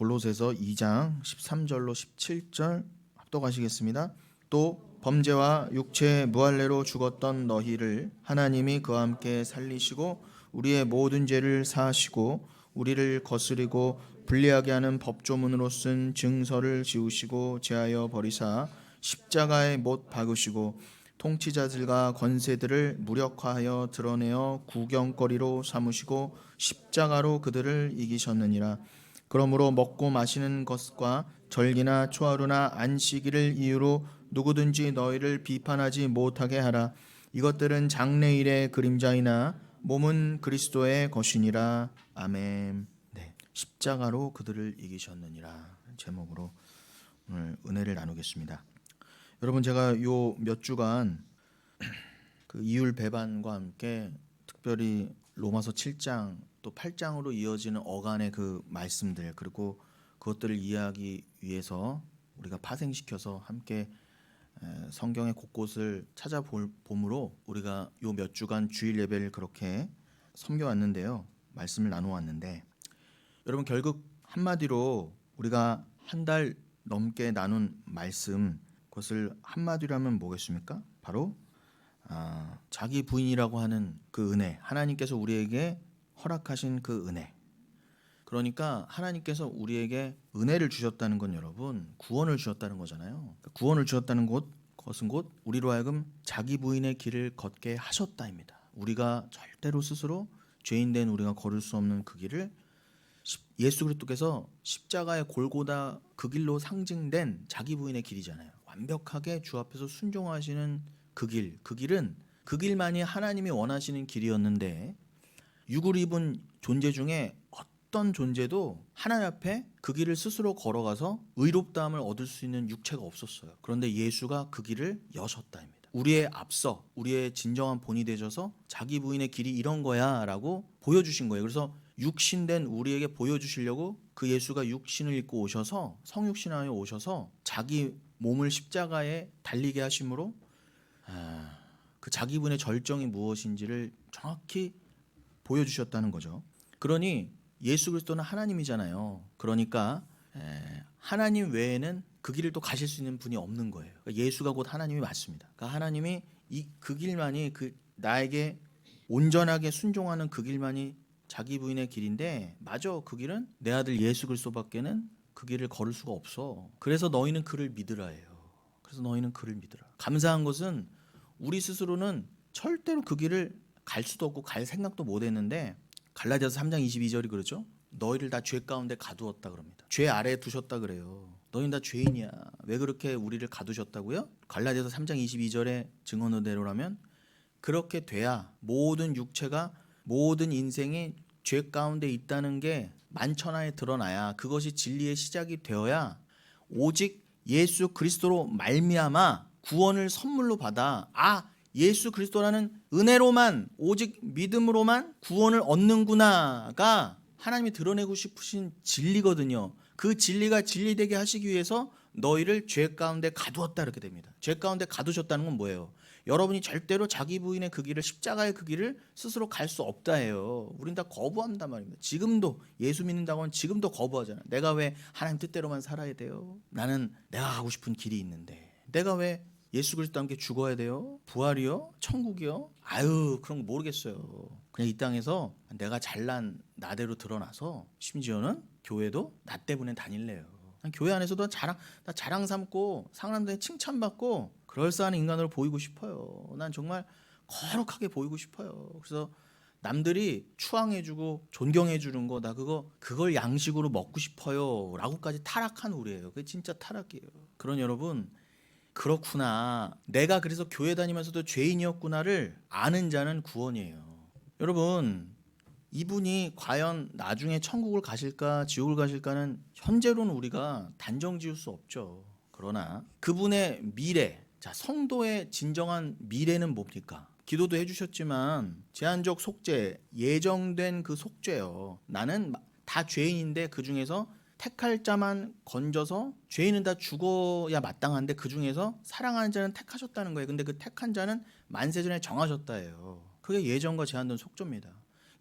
골로새서 2장 13절로 17절 합독하시겠습니다. 또 범죄와 육체의 무할례로 죽었던 너희를 하나님이 그와 함께 살리시고 우리의 모든 죄를 사하시고 우리를 거스리고 불리하게 하는 법조문으로 쓴 증서를 지우시고 제하여 버리사 십자가에 못 박으시고 통치자들과 권세들을 무력화하여 드러내어 구경거리로 삼으시고 십자가로 그들을 이기셨느니라. 그러므로 먹고 마시는 것과 절기나 초하루나 안식일을 이유로 누구든지 너희를 비판하지 못하게 하라. 이것들은 장래일의 그림자이나 몸은 그리스도의 것이니라. 아멘. 네, 십자가로 그들을 이기셨느니라 제목으로 오늘 은혜를 나누겠습니다. 여러분, 제가 요 몇 주간 그 이율 배반과 함께 특별히 로마서 7장 또 8장으로 이어지는 어간의 그 말씀들, 그리고 그것들을 이해하기 위해서 우리가 파생시켜서 함께 성경의 곳곳을 찾아봄으로 우리가 요 몇 주간 주일 예배를 그렇게 섬겨왔는데요, 말씀을 나누어왔는데, 여러분, 결국 한마디로 우리가 한 달 넘게 나눈 말씀, 그것을 한마디로 하면 뭐겠습니까? 바로 자기 부인이라고 하는 그 은혜, 하나님께서 우리에게 허락하신 그 은혜. 그러니까 하나님께서 우리에게 은혜를 주셨다는 건 여러분 구원을 주셨다는 거잖아요. 구원을 주셨다는 것은 곧 우리로 하여금 자기 부인의 길을 걷게 하셨다입니다. 우리가 절대로 스스로 죄인된 우리가 걸을 수 없는 그 길을 예수 그리스도께서 십자가의 골고다 그 길로 상징된 자기 부인의 길이잖아요. 완벽하게 주 앞에서 순종하시는 그 길은 그 길만이 하나님이 원하시는 길이었는데, 육을 입은 존재 중에 어떤 존재도 하나님 앞에 그 길을 스스로 걸어가서 의롭다함을 얻을 수 있는 육체가 없었어요. 그런데 예수가 그 길을 여셨다입니다. 우리의 앞서 우리의 진정한 본이 되셔서 자기 부인의 길이 이런 거야 라고 보여주신 거예요. 그래서 육신된 우리에게 보여주시려고 그 예수가 육신을 입고 오셔서 성육신하여 오셔서 자기 몸을 십자가에 달리게 하심으로 그 자기 분의 절정이 무엇인지를 정확히 보여주셨다는 거죠. 그러니 예수 그리스도는 하나님이잖아요. 그러니까 하나님 외에는 그 길을 또 가실 수 있는 분이 없는 거예요. 그러니까 예수가 곧 하나님이 맞습니다. 그러니까 하나님이 그 길만이 나에게 온전하게 순종하는 그 길만이 자기 부인의 길인데, 맞아, 그 길은 내 아들 예수 그리스도밖에는 그 길을 걸을 수가 없어. 그래서 너희는 그를 믿으라예요. 그래서 너희는 그를 믿으라. 감사한 것은 우리 스스로는 절대로 그 길을 갈 수도 없고 갈 생각도 못 했는데, 갈라디아서 3장 22절이 그러죠. 너희를 다 죄 가운데 가두었다 그럽니다. 죄 아래에 두셨다 그래요. 너희는 다 죄인이야. 왜 그렇게 우리를 가두셨다고요? 갈라디아서 3장 22절의 증언대로라면 그렇게 돼야 모든 육체가, 모든 인생이 죄 가운데 있다는 게 만천하에 드러나야, 그것이 진리의 시작이 되어야 오직 예수 그리스도로 말미암아 구원을 선물로 받아 예수 그리스도라는 은혜로만, 오직 믿음으로만 구원을 얻는구나가 하나님이 드러내고 싶으신 진리거든요. 그 진리가 진리되게 하시기 위해서 너희를 죄 가운데 가두었다 이렇게 됩니다. 죄 가운데 가두셨다는 건 뭐예요? 여러분이 절대로 자기 부인의 그 길을, 십자가의 그 길을 스스로 갈 수 없다 해요. 우린 다 거부한단 말입니다. 지금도 예수 믿는다고 하면 지금도 거부하잖아요. 내가 왜 하나님 뜻대로만 살아야 돼요? 나는 내가 가고 싶은 길이 있는데 내가 왜 예수 그리스도와 함께 죽어야 돼요? 부활이요? 천국이요? 그런 거 모르겠어요. 그냥 이 땅에서 내가 잘난 나대로 드러나서 심지어는 교회도 나 때문에 다닐래요. 교회 안에서도 나 자랑 삼고 사람들한테 칭찬받고 그럴싸한 인간으로 보이고 싶어요. 난 정말 거룩하게 보이고 싶어요. 그래서 남들이 추앙해주고 존경해주는 거, 나 그걸 양식으로 먹고 싶어요 라고까지 타락한 우리예요. 그게 진짜 타락이에요. 그런 여러분, 그렇구나, 내가 그래서 교회 다니면서도 죄인이었구나를 아는 자는 구원이에요. 여러분, 이분이 과연 나중에 천국을 가실까 지옥을 가실까는 현재로는 우리가 단정 지을 수 없죠. 그러나 그분의 미래, 성도의 진정한 미래는 뭡니까? 기도도 해주셨지만 제한적 속죄, 예정된 그 속죄요. 나는 다 죄인인데 그 중에서 택할 자만 건져서, 죄인은 다 죽어야 마땅한데 그 중에서 사랑하는 자는 택하셨다는 거예요. 근데 그 택한 자는 만세전에 정하셨다 해요. 그게 예정과 제한된 속죄입니다.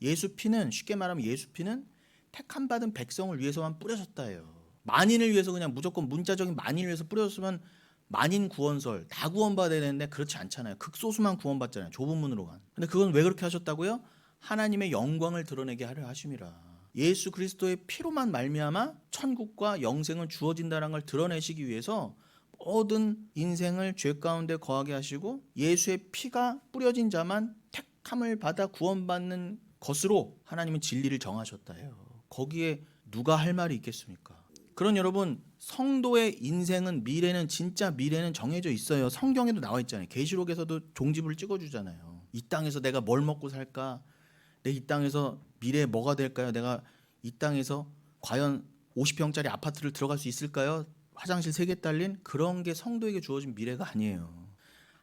예수 피는, 쉽게 말하면 예수 피는 택함 받은 백성을 위해서만 뿌려졌다예요. 만인을 위해서 그냥 무조건 문자적인 만인을 위해서 뿌려졌으면 만인 구원설 다 구원받아야 되는데 그렇지 않잖아요. 극소수만 구원받잖아요. 좁은 문으로 간. 근데 그건 왜 그렇게 하셨다고요? 하나님의 영광을 드러내게 하려 하심이라. 예수 그리스도의 피로만 말미암아 천국과 영생은 주어진다는 걸 드러내시기 위해서 모든 인생을 죄 가운데 거하게 하시고 예수의 피가 뿌려진 자만 택함을 받아 구원받는 것으로 하나님은 진리를 정하셨다요. 거기에 누가 할 말이 있겠습니까? 그런 여러분, 성도의 인생은 미래는 진짜 미래는 정해져 있어요. 성경에도 나와 있잖아요. 계시록에서도 종지부를 찍어주잖아요. 이 땅에서 내가 뭘 먹고 살까? 내 이 땅에서 미래에 뭐가 될까요? 내가 이 땅에서 과연 50평짜리 아파트를 들어갈 수 있을까요? 화장실 3개 딸린 그런 게 성도에게 주어진 미래가 아니에요.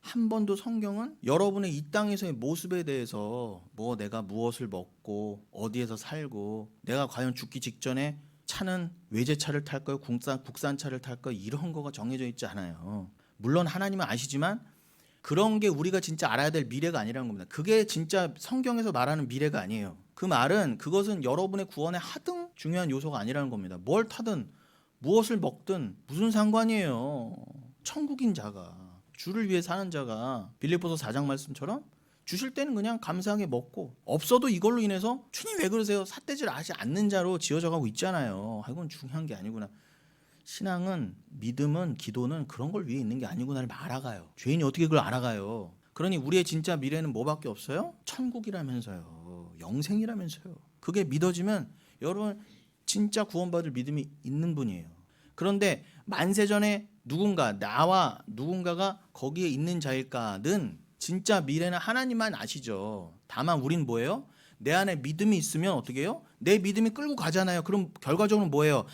한 번도 성경은 여러분의 이 땅에서의 모습에 대해서 뭐 내가 무엇을 먹고 어디에서 살고 내가 과연 죽기 직전에 차는 외제차를 탈까요? 국산차를 탈까요? 이런 거가 정해져 있지 않아요. 물론 하나님은 아시지만 그런 게 우리가 진짜 알아야 될 미래가 아니라는 겁니다. 그게 진짜 성경에서 말하는 미래가 아니에요. 그 말은 그것은 여러분의 구원의 하등 중요한 요소가 아니라는 겁니다. 뭘 타든 무엇을 먹든 무슨 상관이에요. 천국인 자가 주를 위해 사는 자가 빌립보서 4장 말씀처럼 주실 때는 그냥 감사하게 먹고 없어도 이걸로 인해서 주님 왜 그러세요? 삿대질 하지 않는 자로 지어져 가고 있잖아요. 이건 중요한 게 아니구나. 신앙은 믿음은 기도는 그런 걸 위해 있는 게 아니구나를 알아가요. 죄인이 어떻게 그걸 알아가요? 그러니 우리의 진짜 미래는 뭐밖에 없어요? 천국이라면서요. 영생이라면서요. 그게 믿어지면 여러분 진짜 구원받을 믿음이 있는 분이에요. 그런데 만세전에 나와 누군가가 거기에 있는 자일까는 진짜 미래는 하나님만 아시죠. 다만 우린 뭐예요? 내 안에 믿음이 있으면 어떻게 해요? 내 믿음이 끌고 가잖아요. 그럼 결과적으로 뭐예요?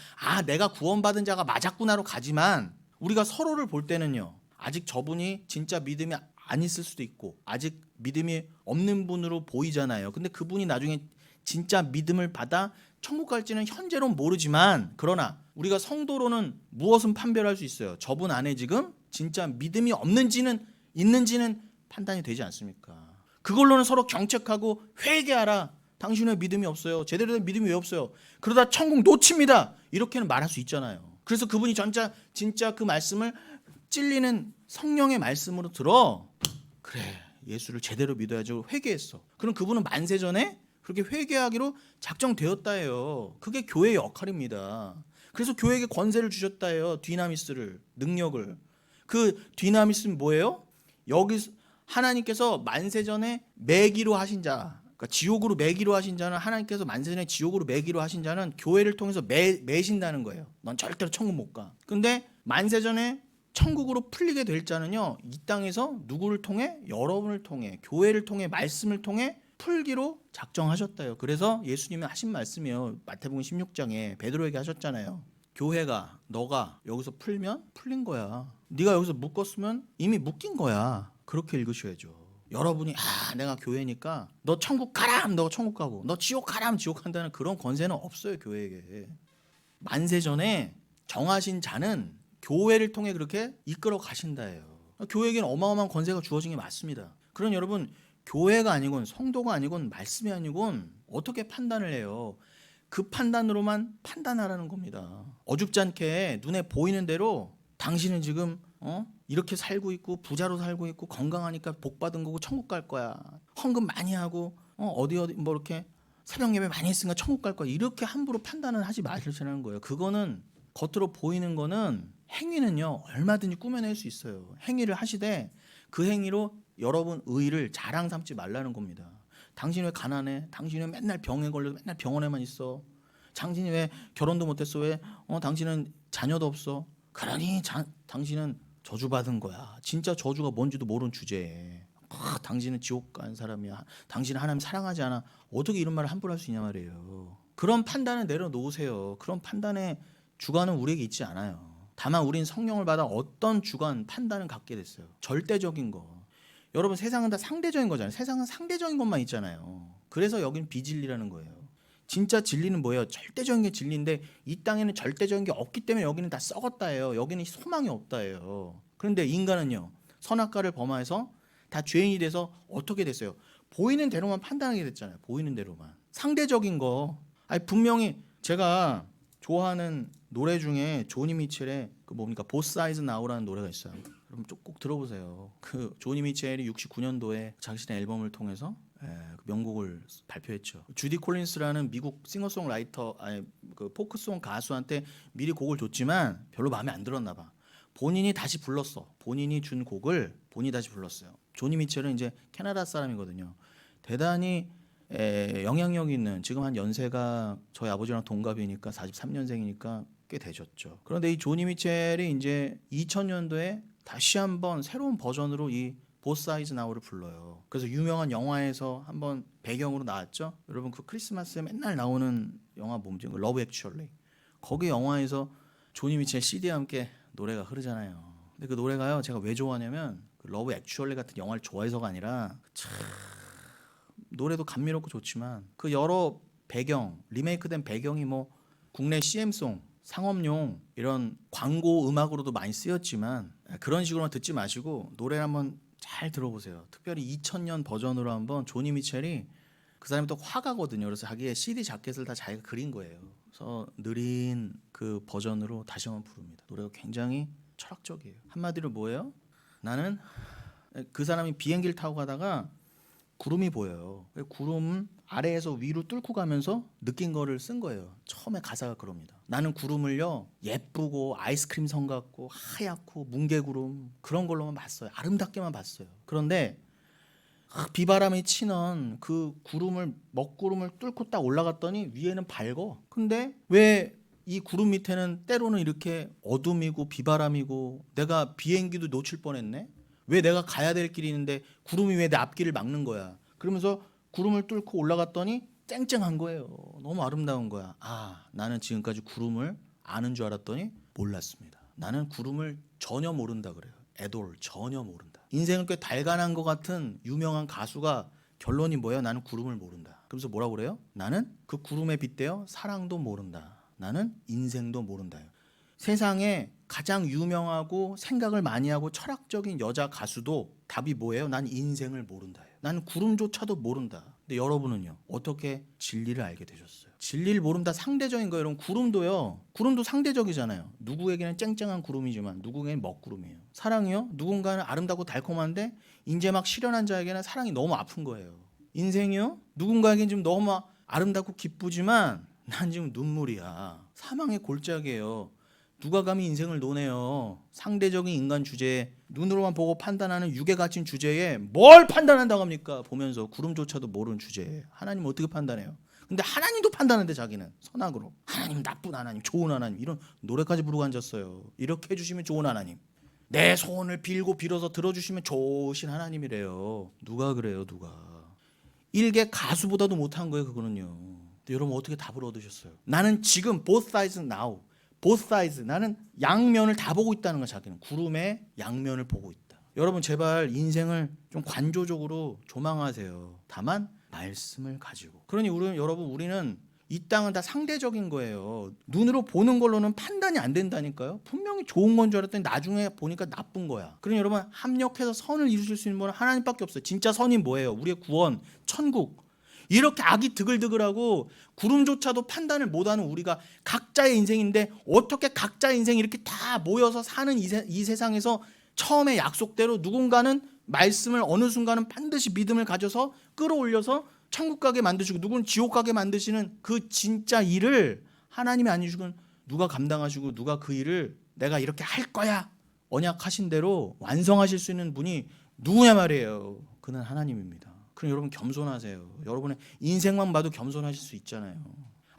내가 구원받은 자가 맞았구나로 가지만 우리가 서로를 볼 때는요. 아직 저분이 진짜 믿음이 안 있을 수도 있고 아직 믿음이 없는 분으로 보이잖아요. 근데 그분이 나중에 진짜 믿음을 받아 천국 갈지는 현재로는 모르지만 그러나 우리가 성도로는 무엇은 판별할 수 있어요. 저분 안에 지금 진짜 믿음이 없는지는 있는지는 판단이 되지 않습니까? 그걸로는 서로 경책하고 회개하라. 당신 왜 믿음이 없어요? 제대로 된 믿음이 왜 없어요? 그러다 천국 놓칩니다. 이렇게는 말할 수 있잖아요. 그래서 그분이 진짜 그 말씀을 찔리는 성령의 말씀으로 들어. 그래, 예수를 제대로 믿어야죠. 회개했어. 그럼 그분은 만세전에 그렇게 회개하기로 작정되었다예요. 그게 교회의 역할입니다. 그래서 교회에게 권세를 주셨다예요. 디나미스를, 능력을. 그 디나미스는 뭐예요? 여기 하나님께서 만세전에 매기로 하신 자, 그러니까 지옥으로 매기로 하신 자는 하나님께서 만세전에 지옥으로 매기로 하신 자는 교회를 통해서 매신다는 거예요. 넌 절대로 천국 못 가. 근데 만세전에 천국으로 풀리게 될 자는요, 이 땅에서 누구를 통해? 여러분을 통해, 교회를 통해, 말씀을 통해 풀기로 작정하셨다요. 그래서 예수님이 하신 말씀이에요. 마태복음 16장에 베드로에게 하셨잖아요. 교회가 너가 여기서 풀면 풀린 거야. 네가 여기서 묶었으면 이미 묶인 거야. 그렇게 읽으셔야죠. 여러분이 내가 교회니까 너 천국 가라 하면 너 천국 가고 너 지옥 가라 하면 지옥 간다는 그런 권세는 없어요. 교회에게. 만세전에 정하신 자는 교회를 통해 그렇게 이끌어 가신다예요. 교회에게는 어마어마한 권세가 주어진 게 맞습니다. 그런 여러분 교회가 아니건 성도가 아니건 말씀이 아니건 어떻게 판단을 해요? 그 판단으로만 판단하라는 겁니다. 어줍지 않게 눈에 보이는 대로 당신은 지금 이렇게 살고 있고 부자로 살고 있고 건강하니까 복 받은 거고 천국 갈 거야. 헌금 많이 하고 어디 뭐 이렇게 새벽 예배 많이 했으니까 천국 갈 거야. 이렇게 함부로 판단을 하지 마시라는 거예요. 그거는 겉으로 보이는 거는 행위는요 얼마든지 꾸며낼 수 있어요. 행위를 하시되 그 행위로 여러분 의를 자랑 삼지 말라는 겁니다. 당신 왜 가난해? 당신 왜 맨날 병에 걸려서 맨날 병원에만 있어? 당신이 왜 결혼도 못했어? 왜 당신은 자녀도 없어? 그러니 당신은 저주받은 거야. 진짜 저주가 뭔지도 모르는 주제에 당신은 지옥 간 사람이야. 당신은 하나님 사랑하지 않아. 어떻게 이런 말을 함부로 할 수 있냐 말이에요. 그런 판단은 내려놓으세요. 그런 판단의 주관은 우리에게 있지 않아요. 다만 우린 성령을 받아 어떤 주관, 판단을 갖게 됐어요. 절대적인 거. 여러분 세상은 다 상대적인 거잖아요. 세상은 상대적인 것만 있잖아요. 그래서 여긴 비진리라는 거예요. 진짜 진리는 뭐예요? 절대적인 게 진리인데 이 땅에는 절대적인 게 없기 때문에 여기는 다 썩었다예요. 여기는 소망이 없다예요. 그런데 인간은요. 선악과를 범하여서 다 죄인이 돼서 어떻게 됐어요? 보이는 대로만 판단하게 됐잖아요. 보이는 대로만. 상대적인 거. 분명히 제가 좋아하는 노래 중에 조니 미첼의 그 뭡니까 보스 사이즈 나우라는 노래가 있어요. 여러분 꼭 들어보세요. 그 조니 미첼이 69년도에 자신의 앨범을 통해서 그 명곡을 발표했죠. 주디 콜린스라는 미국 싱어송라이터, 그 포크송 가수한테 미리 곡을 줬지만 별로 마음에 안 들었나 봐. 본인이 다시 불렀어. 본인이 준 곡을 본인이 다시 불렀어요. 조니 미첼은 이제 캐나다 사람이거든요. 대단히 영향력 있는, 지금 한 연세가 저희 아버지랑 동갑이니까 43년생이니까 꽤 되셨죠. 그런데 이 조니 미첼이 이제 2000년도에 다시 한번 새로운 버전으로 이 보스 사이즈 나우를 불러요. 그래서 유명한 영화에서 한번 배경으로 나왔죠. 여러분 그 크리스마스에 맨날 나오는 영화 뭐지? 러브 액츄얼리. 거기 영화에서 조니 미첼 CD와 함께 노래가 흐르잖아요. 근데 그 노래가요, 제가 왜 좋아하냐면 그 러브 액츄얼리 같은 영화를 좋아해서가 아니라 참 노래도 감미롭고 좋지만 그 여러 배경, 리메이크된 배경이 뭐 국내 CM송, 상업용 이런 광고 음악으로도 많이 쓰였지만 그런 식으로만 듣지 마시고 노래를 한번 잘 들어보세요. 특별히 2000년 버전으로 한번 조니 미첼이, 그 사람이 또 화가거든요. 그래서 자기의 CD 자켓을 다 자기가 그린 거예요. 그래서 느린 그 버전으로 다시 한번 부릅니다. 노래가 굉장히 철학적이에요. 한마디로 뭐예요? 나는, 그 사람이 비행기를 타고 가다가 구름이 보여요. 구름 아래에서 위로 뚫고 가면서 느낀 거를 쓴 거예요. 처음에 가사가 그럽니다. 나는 구름을요, 예쁘고 아이스크림 선 같고 하얗고 뭉게구름 그런 걸로만 봤어요. 아름답게만 봤어요. 그런데 비바람이 치는 그 구름을, 먹구름을 뚫고 딱 올라갔더니 위에는 밝어. 근데 왜 이 구름 밑에는 때로는 이렇게 어둠이고 비바람이고, 내가 비행기도 놓칠 뻔했네. 왜 내가 가야 될 길이 있는데 구름이 왜 내 앞길을 막는 거야. 그러면서 구름을 뚫고 올라갔더니 쨍쨍한 거예요. 너무 아름다운 거야. 아, 나는 지금까지 구름을 아는 줄 알았더니 몰랐습니다. 나는 구름을 전혀 모른다 그래요. 애돌 전혀 모른다. 인생을 꽤 달관한 것 같은 유명한 가수가 결론이 뭐예요? 나는 구름을 모른다. 그러면서 뭐라고 그래요? 나는 그 구름에 빗대어 사랑도 모른다. 나는 인생도 모른다. 세상에 가장 유명하고 생각을 많이 하고 철학적인 여자 가수도 답이 뭐예요? 난 인생을 모른다. 난 구름조차도 모른다. 근데 여러분은요, 어떻게 진리를 알게 되셨어요? 진리를 모른다 상대적인 거예요. 여러분 구름도요, 구름도 상대적이잖아요. 누구에게는 쨍쨍한 구름이지만 누구에게는 먹구름이에요. 사랑이요, 누군가는 아름답고 달콤한데 이제 막 실현한 자에게는 사랑이 너무 아픈 거예요. 인생이요, 누군가에게는 지금 너무 아름답고 기쁘지만 난 지금 눈물이야. 사망의 골짜기예요. 누가 감히 인생을 논해요. 상대적인 인간 주제에, 눈으로만 보고 판단하는 육에 갇힌 주제에 뭘 판단한다고 합니까? 보면서 구름조차도 모르는 주제에 하나님 어떻게 판단해요? 근데 하나님도 판단하는데 자기는 선악으로, 하나님 나쁜 하나님, 좋은 하나님, 이런 노래까지 부르고 앉았어요. 이렇게 해주시면 좋은 하나님, 내 소원을 빌고 빌어서 들어주시면 좋으신 하나님이래요. 누가 그래요? 누가? 일개 가수보다도 못한 거예요. 그거는요. 여러분 어떻게 답을 얻으셨어요? 나는 지금 both sides now, both sides, 나는 양면을 다 보고 있다는 거야. 자기는 구름의 양면을 보고 있다. 여러분 제발 인생을 좀 관조적으로 조망하세요. 다만 말씀을 가지고. 그러니 우리는 이 땅은 다 상대적인 거예요. 눈으로 보는 걸로는 판단이 안 된다니까요. 분명히 좋은 건 줄 알았더니 나중에 보니까 나쁜 거야. 그러니 여러분 합력해서 선을 이루실 수 있는 분은 하나님밖에 없어요. 진짜 선이 뭐예요? 우리의 구원, 천국. 이렇게 악이 드글드글하고 구름조차도 판단을 못하는 우리가 각자의 인생인데 어떻게 각자의 인생이 이렇게 다 모여서 사는 이 세상에서 처음에 약속대로 누군가는 말씀을 어느 순간은 반드시 믿음을 가져서 끌어올려서 천국 가게 만드시고 누구는 지옥 가게 만드시는 그 진짜 일을 하나님이 아니시고 누가 감당하시고 누가 그 일을 내가 이렇게 할 거야 언약하신 대로 완성하실 수 있는 분이 누구냐 말이에요. 그는 하나님입니다. 그럼 여러분 겸손하세요. 여러분의 인생만 봐도 겸손하실 수 있잖아요.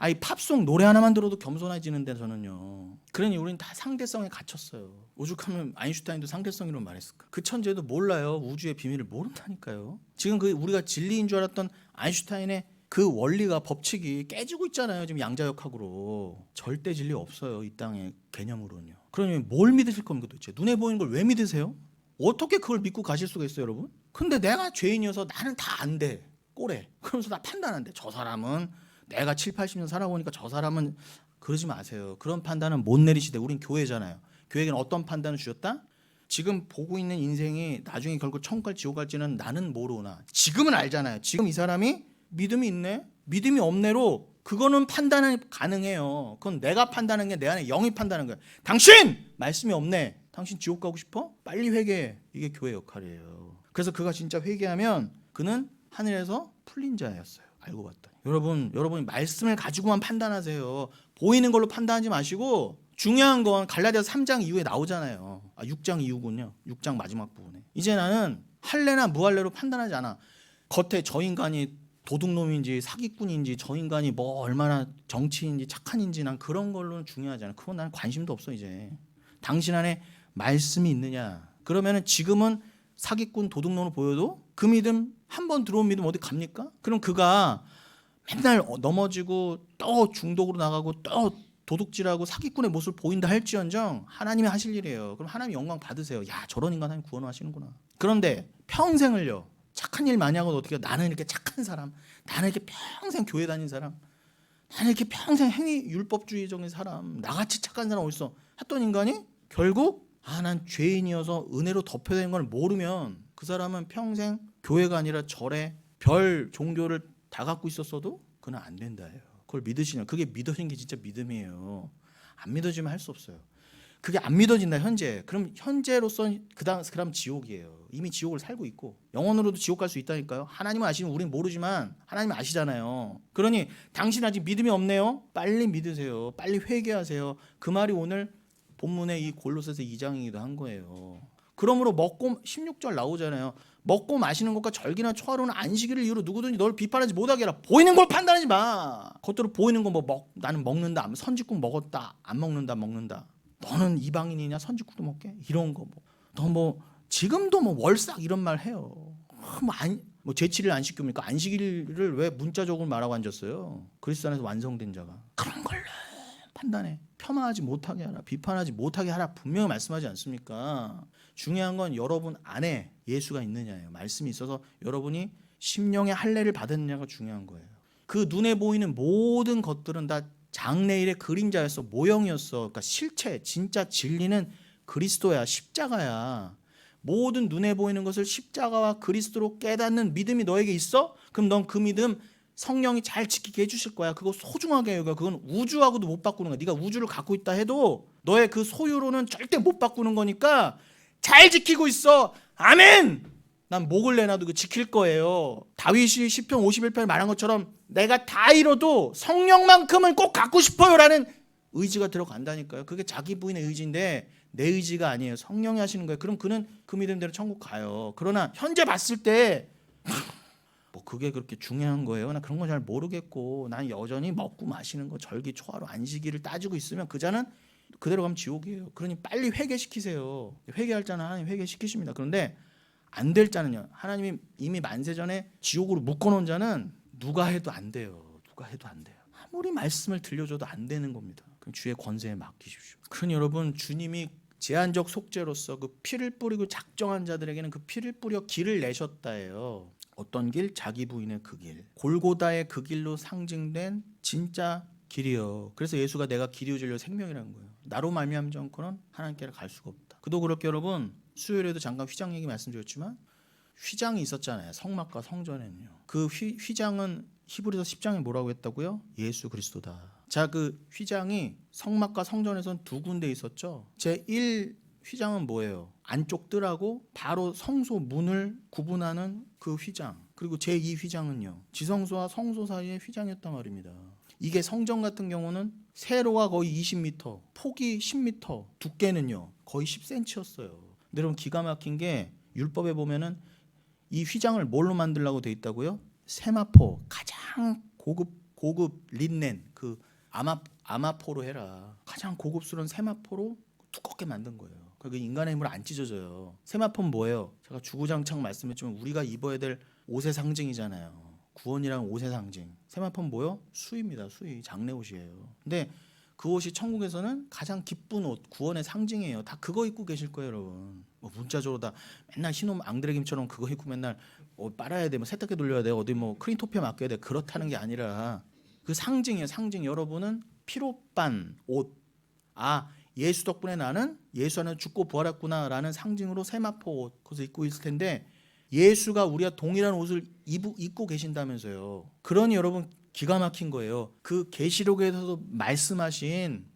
이 팝송 노래 하나만 들어도 겸손해지는데 저는요. 그러니 우리는 다 상대성에 갇혔어요. 오죽하면 아인슈타인도 상대성이라고 말했을까. 그 천재도 몰라요. 우주의 비밀을 모른다니까요. 지금 그 우리가 진리인 줄 알았던 아인슈타인의 그 원리가, 법칙이 깨지고 있잖아요. 지금 양자역학으로. 절대 진리 없어요. 이 땅의 개념으로는요. 그러니 뭘 믿으실 겁니까 도대체? 눈에 보이는 걸 왜 믿으세요? 어떻게 그걸 믿고 가실 수가 있어요, 여러분? 근데 내가 죄인이어서 나는 다 안 돼. 꼬래. 그러면서 나 판단한대. 저 사람은 내가 7, 80년 살아보니까 저 사람은, 그러지 마세요. 그런 판단은 못 내리시되. 우린 교회잖아요. 교회에게는 어떤 판단을 주셨다? 지금 보고 있는 인생이 나중에 결국 천국 갈지 지옥 갈지는 나는 모르나. 지금은 알잖아요. 지금 이 사람이 믿음이 있네, 믿음이 없네로 그거는 판단이 가능해요. 그건 내가 판단하는 게 내 안에 영이 판단하는 거야. 당신 말씀이 없네. 당신 지옥 가고 싶어? 빨리 회개해. 이게 교회 역할이에요. 그래서 그가 진짜 회개하면 그는 하늘에서 풀린 자였어요. 알고 봤더니. 여러분이 말씀을 가지고만 판단하세요. 보이는 걸로 판단하지 마시고, 중요한 건 갈라디아서 3장 이후에 나오잖아요. 6장 이후군요. 6장 마지막 부분에. 이제 나는 할례나 무할례로 판단하지 않아. 겉에 저 인간이 도둑놈인지 사기꾼인지, 저 인간이 뭐 얼마나 정치인지 착한인지, 난 그런 걸로는 중요하지 않아. 그건 나는 관심도 없어. 이제 당신 안에 말씀이 있느냐. 그러면은 지금은 사기꾼 도둑놈을 보여도 그 믿음, 한 번 들어온 믿음 어디 갑니까? 그럼 그가 맨날 넘어지고 또 중독으로 나가고 또 도둑질하고 사기꾼의 모습을 보인다 할지언정 하나님이 하실 일이에요. 그럼 하나님 영광 받으세요. 야, 저런 인간 하나님 구원하시는구나. 그런데 평생을요, 착한 일 많이 하고 어떻게, 나는 이렇게 착한 사람, 나는 이렇게 평생 교회 다닌 사람, 나는 이렇게 평생 행위 율법주의적인 사람, 나같이 착한 사람 어딨어 했던 인간이 결국 난 죄인이어서 은혜로 덮여된 걸 모르면 그 사람은 평생 교회가 아니라 절에 별 종교를 다 갖고 있었어도 그는 안 된다예요. 그걸 믿으시냐? 그게 믿어진 게 진짜 믿음이에요. 안 믿어지면 할 수 없어요. 그게 안 믿어진다 현재. 그럼 현재로서 그다음 지옥이에요. 이미 지옥을 살고 있고 영원으로도 지옥 갈 수 있다니까요. 하나님은 아시면 우리는 모르지만 하나님은 아시잖아요. 그러니 당신 아직 믿음이 없네요. 빨리 믿으세요. 빨리 회개하세요. 그 말이 오늘 본문의 이 골로새서 2장이기도 한 거예요. 그러므로 먹고 16절 나오잖아요. 먹고 마시는 것과 절기나 초하루는 안식일을 이유로 누구든지 너를 비판하지 못하게 하라. 보이는 걸 판단하지 마. 겉으로 보이는 거 나는 먹는다. 선지국 먹었다. 안 먹는다. 너는 이방인이냐? 선지국도 먹게? 이런 거 너 지금도 월삭 이런 말 해요. 제7일 안식교입니까? 안식일을 왜 문자적으로 말하고 앉았어요? 그리스도 안에서 완성된 자가. 그런 걸로 판단해. 폄하하지 못하게 하라. 비판하지 못하게 하라. 분명히 말씀하지 않습니까? 중요한 건 여러분 안에 예수가 있느냐예요. 말씀이 있어서 여러분이 심령의 할례를 받았느냐가 중요한 거예요. 그 눈에 보이는 모든 것들은 다 장래일의 그림자였어. 모형이었어. 그러니까 실체, 진짜 진리는 그리스도야. 십자가야. 모든 눈에 보이는 것을 십자가와 그리스도로 깨닫는 믿음이 너에게 있어? 그럼 넌 그 믿음 성령이 잘 지키게 해주실 거야. 그거 소중하게 해요. 그건 우주하고도 못 바꾸는 거야. 네가 우주를 갖고 있다 해도 너의 그 소유로는 절대 못 바꾸는 거니까 잘 지키고 있어. 아멘. 난 목을 내놔도 그 지킬 거예요. 다윗이 시편 51편에 말한 것처럼 내가 다 잃어도 성령만큼은 꼭 갖고 싶어요라는 의지가 들어간다니까요. 그게 자기 부인의 의지인데 내 의지가 아니에요. 성령이 하시는 거예요. 그럼 그는 그 믿음대로 천국 가요. 그러나 현재 봤을 때 그게 그렇게 중요한 거예요? 나 그런 거 잘 모르겠고, 난 여전히 먹고 마시는 거 절기 초하루 안식일을 따지고 있으면 그 자는 그대로 가면 지옥이에요. 그러니 빨리 회개시키세요. 회개할 자는 하나님 회개시키십니다. 그런데 안 될 자는요, 하나님이 이미 만세전에 지옥으로 묶어놓은 자는 누가 해도 안 돼요. 누가 해도 안 돼요. 아무리 말씀을 들려줘도 안 되는 겁니다. 그럼 주의 권세에 맡기십시오. 그러니 여러분, 주님이 제한적 속죄로서 그 피를 뿌리고 작정한 자들에게는 그 피를 뿌려 길을 내셨다예요. 어떤 길? 자기 부인의 그 길. 골고다의 그 길로 상징된 진짜 길이요. 그래서 예수가 내가 길이요 진리요 생명이라는 거예요. 나로 말미암지 않고는 하나님께로 갈 수가 없다. 그도 그렇게 여러분, 수요일에도 잠깐 휘장 얘기 말씀드렸지만 휘장이 있었잖아요. 성막과 성전에는요. 그 휘장은 히브리서 10장에 뭐라고 했다고요? 예수 그리스도다. 자, 그 휘장이 성막과 성전에선 두 군데 있었죠. 제1 휘장은 뭐예요? 안쪽 뜰하고 바로 성소 문을 구분하는 그 휘장. 그리고 제2 휘장은요, 지성소와 성소 사이의 휘장이었단 말입니다. 이게 성전 같은 경우는 세로가 거의 20m, 폭이 10m, 두께는요 거의 10cm였어요. 근데 여러분, 기가 막힌 게 율법에 보면은 이 휘장을 뭘로 만들려고 돼 있다고요? 세마포, 가장 고급 린넨, 그 아마포로 해라. 가장 고급스러운 세마포로 두껍게 만든 거예요. 그게 인간의 힘으로 안 찢어져요. 세마포는 뭐예요? 제가 주구장창 말씀했지만 우리가 입어야 될 옷의 상징이잖아요. 구원이랑 옷의 상징. 세마포는 뭐요? 수입니다. 수의 장례 옷이에요. 근데 그 옷이 천국에서는 가장 기쁜 옷, 구원의 상징이에요. 다 그거 입고 계실 거예요, 여러분. 문자적으로 다 맨날 흰옷 앙드레김처럼 그거 입고 맨날 빨아야 돼, 세탁기 돌려야 돼, 어디 크린토피아 맡겨야 돼, 그렇다는 게 아니라 그 상징이에요. 상징. 여러분은 피로 빤 옷. 예수 덕분에 나는 예수 안에 죽고 부활했구나라는 상징으로 세마포 옷 그것을 입고 있을 텐데, 예수가 우리가 동일한 옷을 입고 계신다면서요. 그러니 여러분, 기가 막힌 거예요. 그 계시록에서도 말씀하신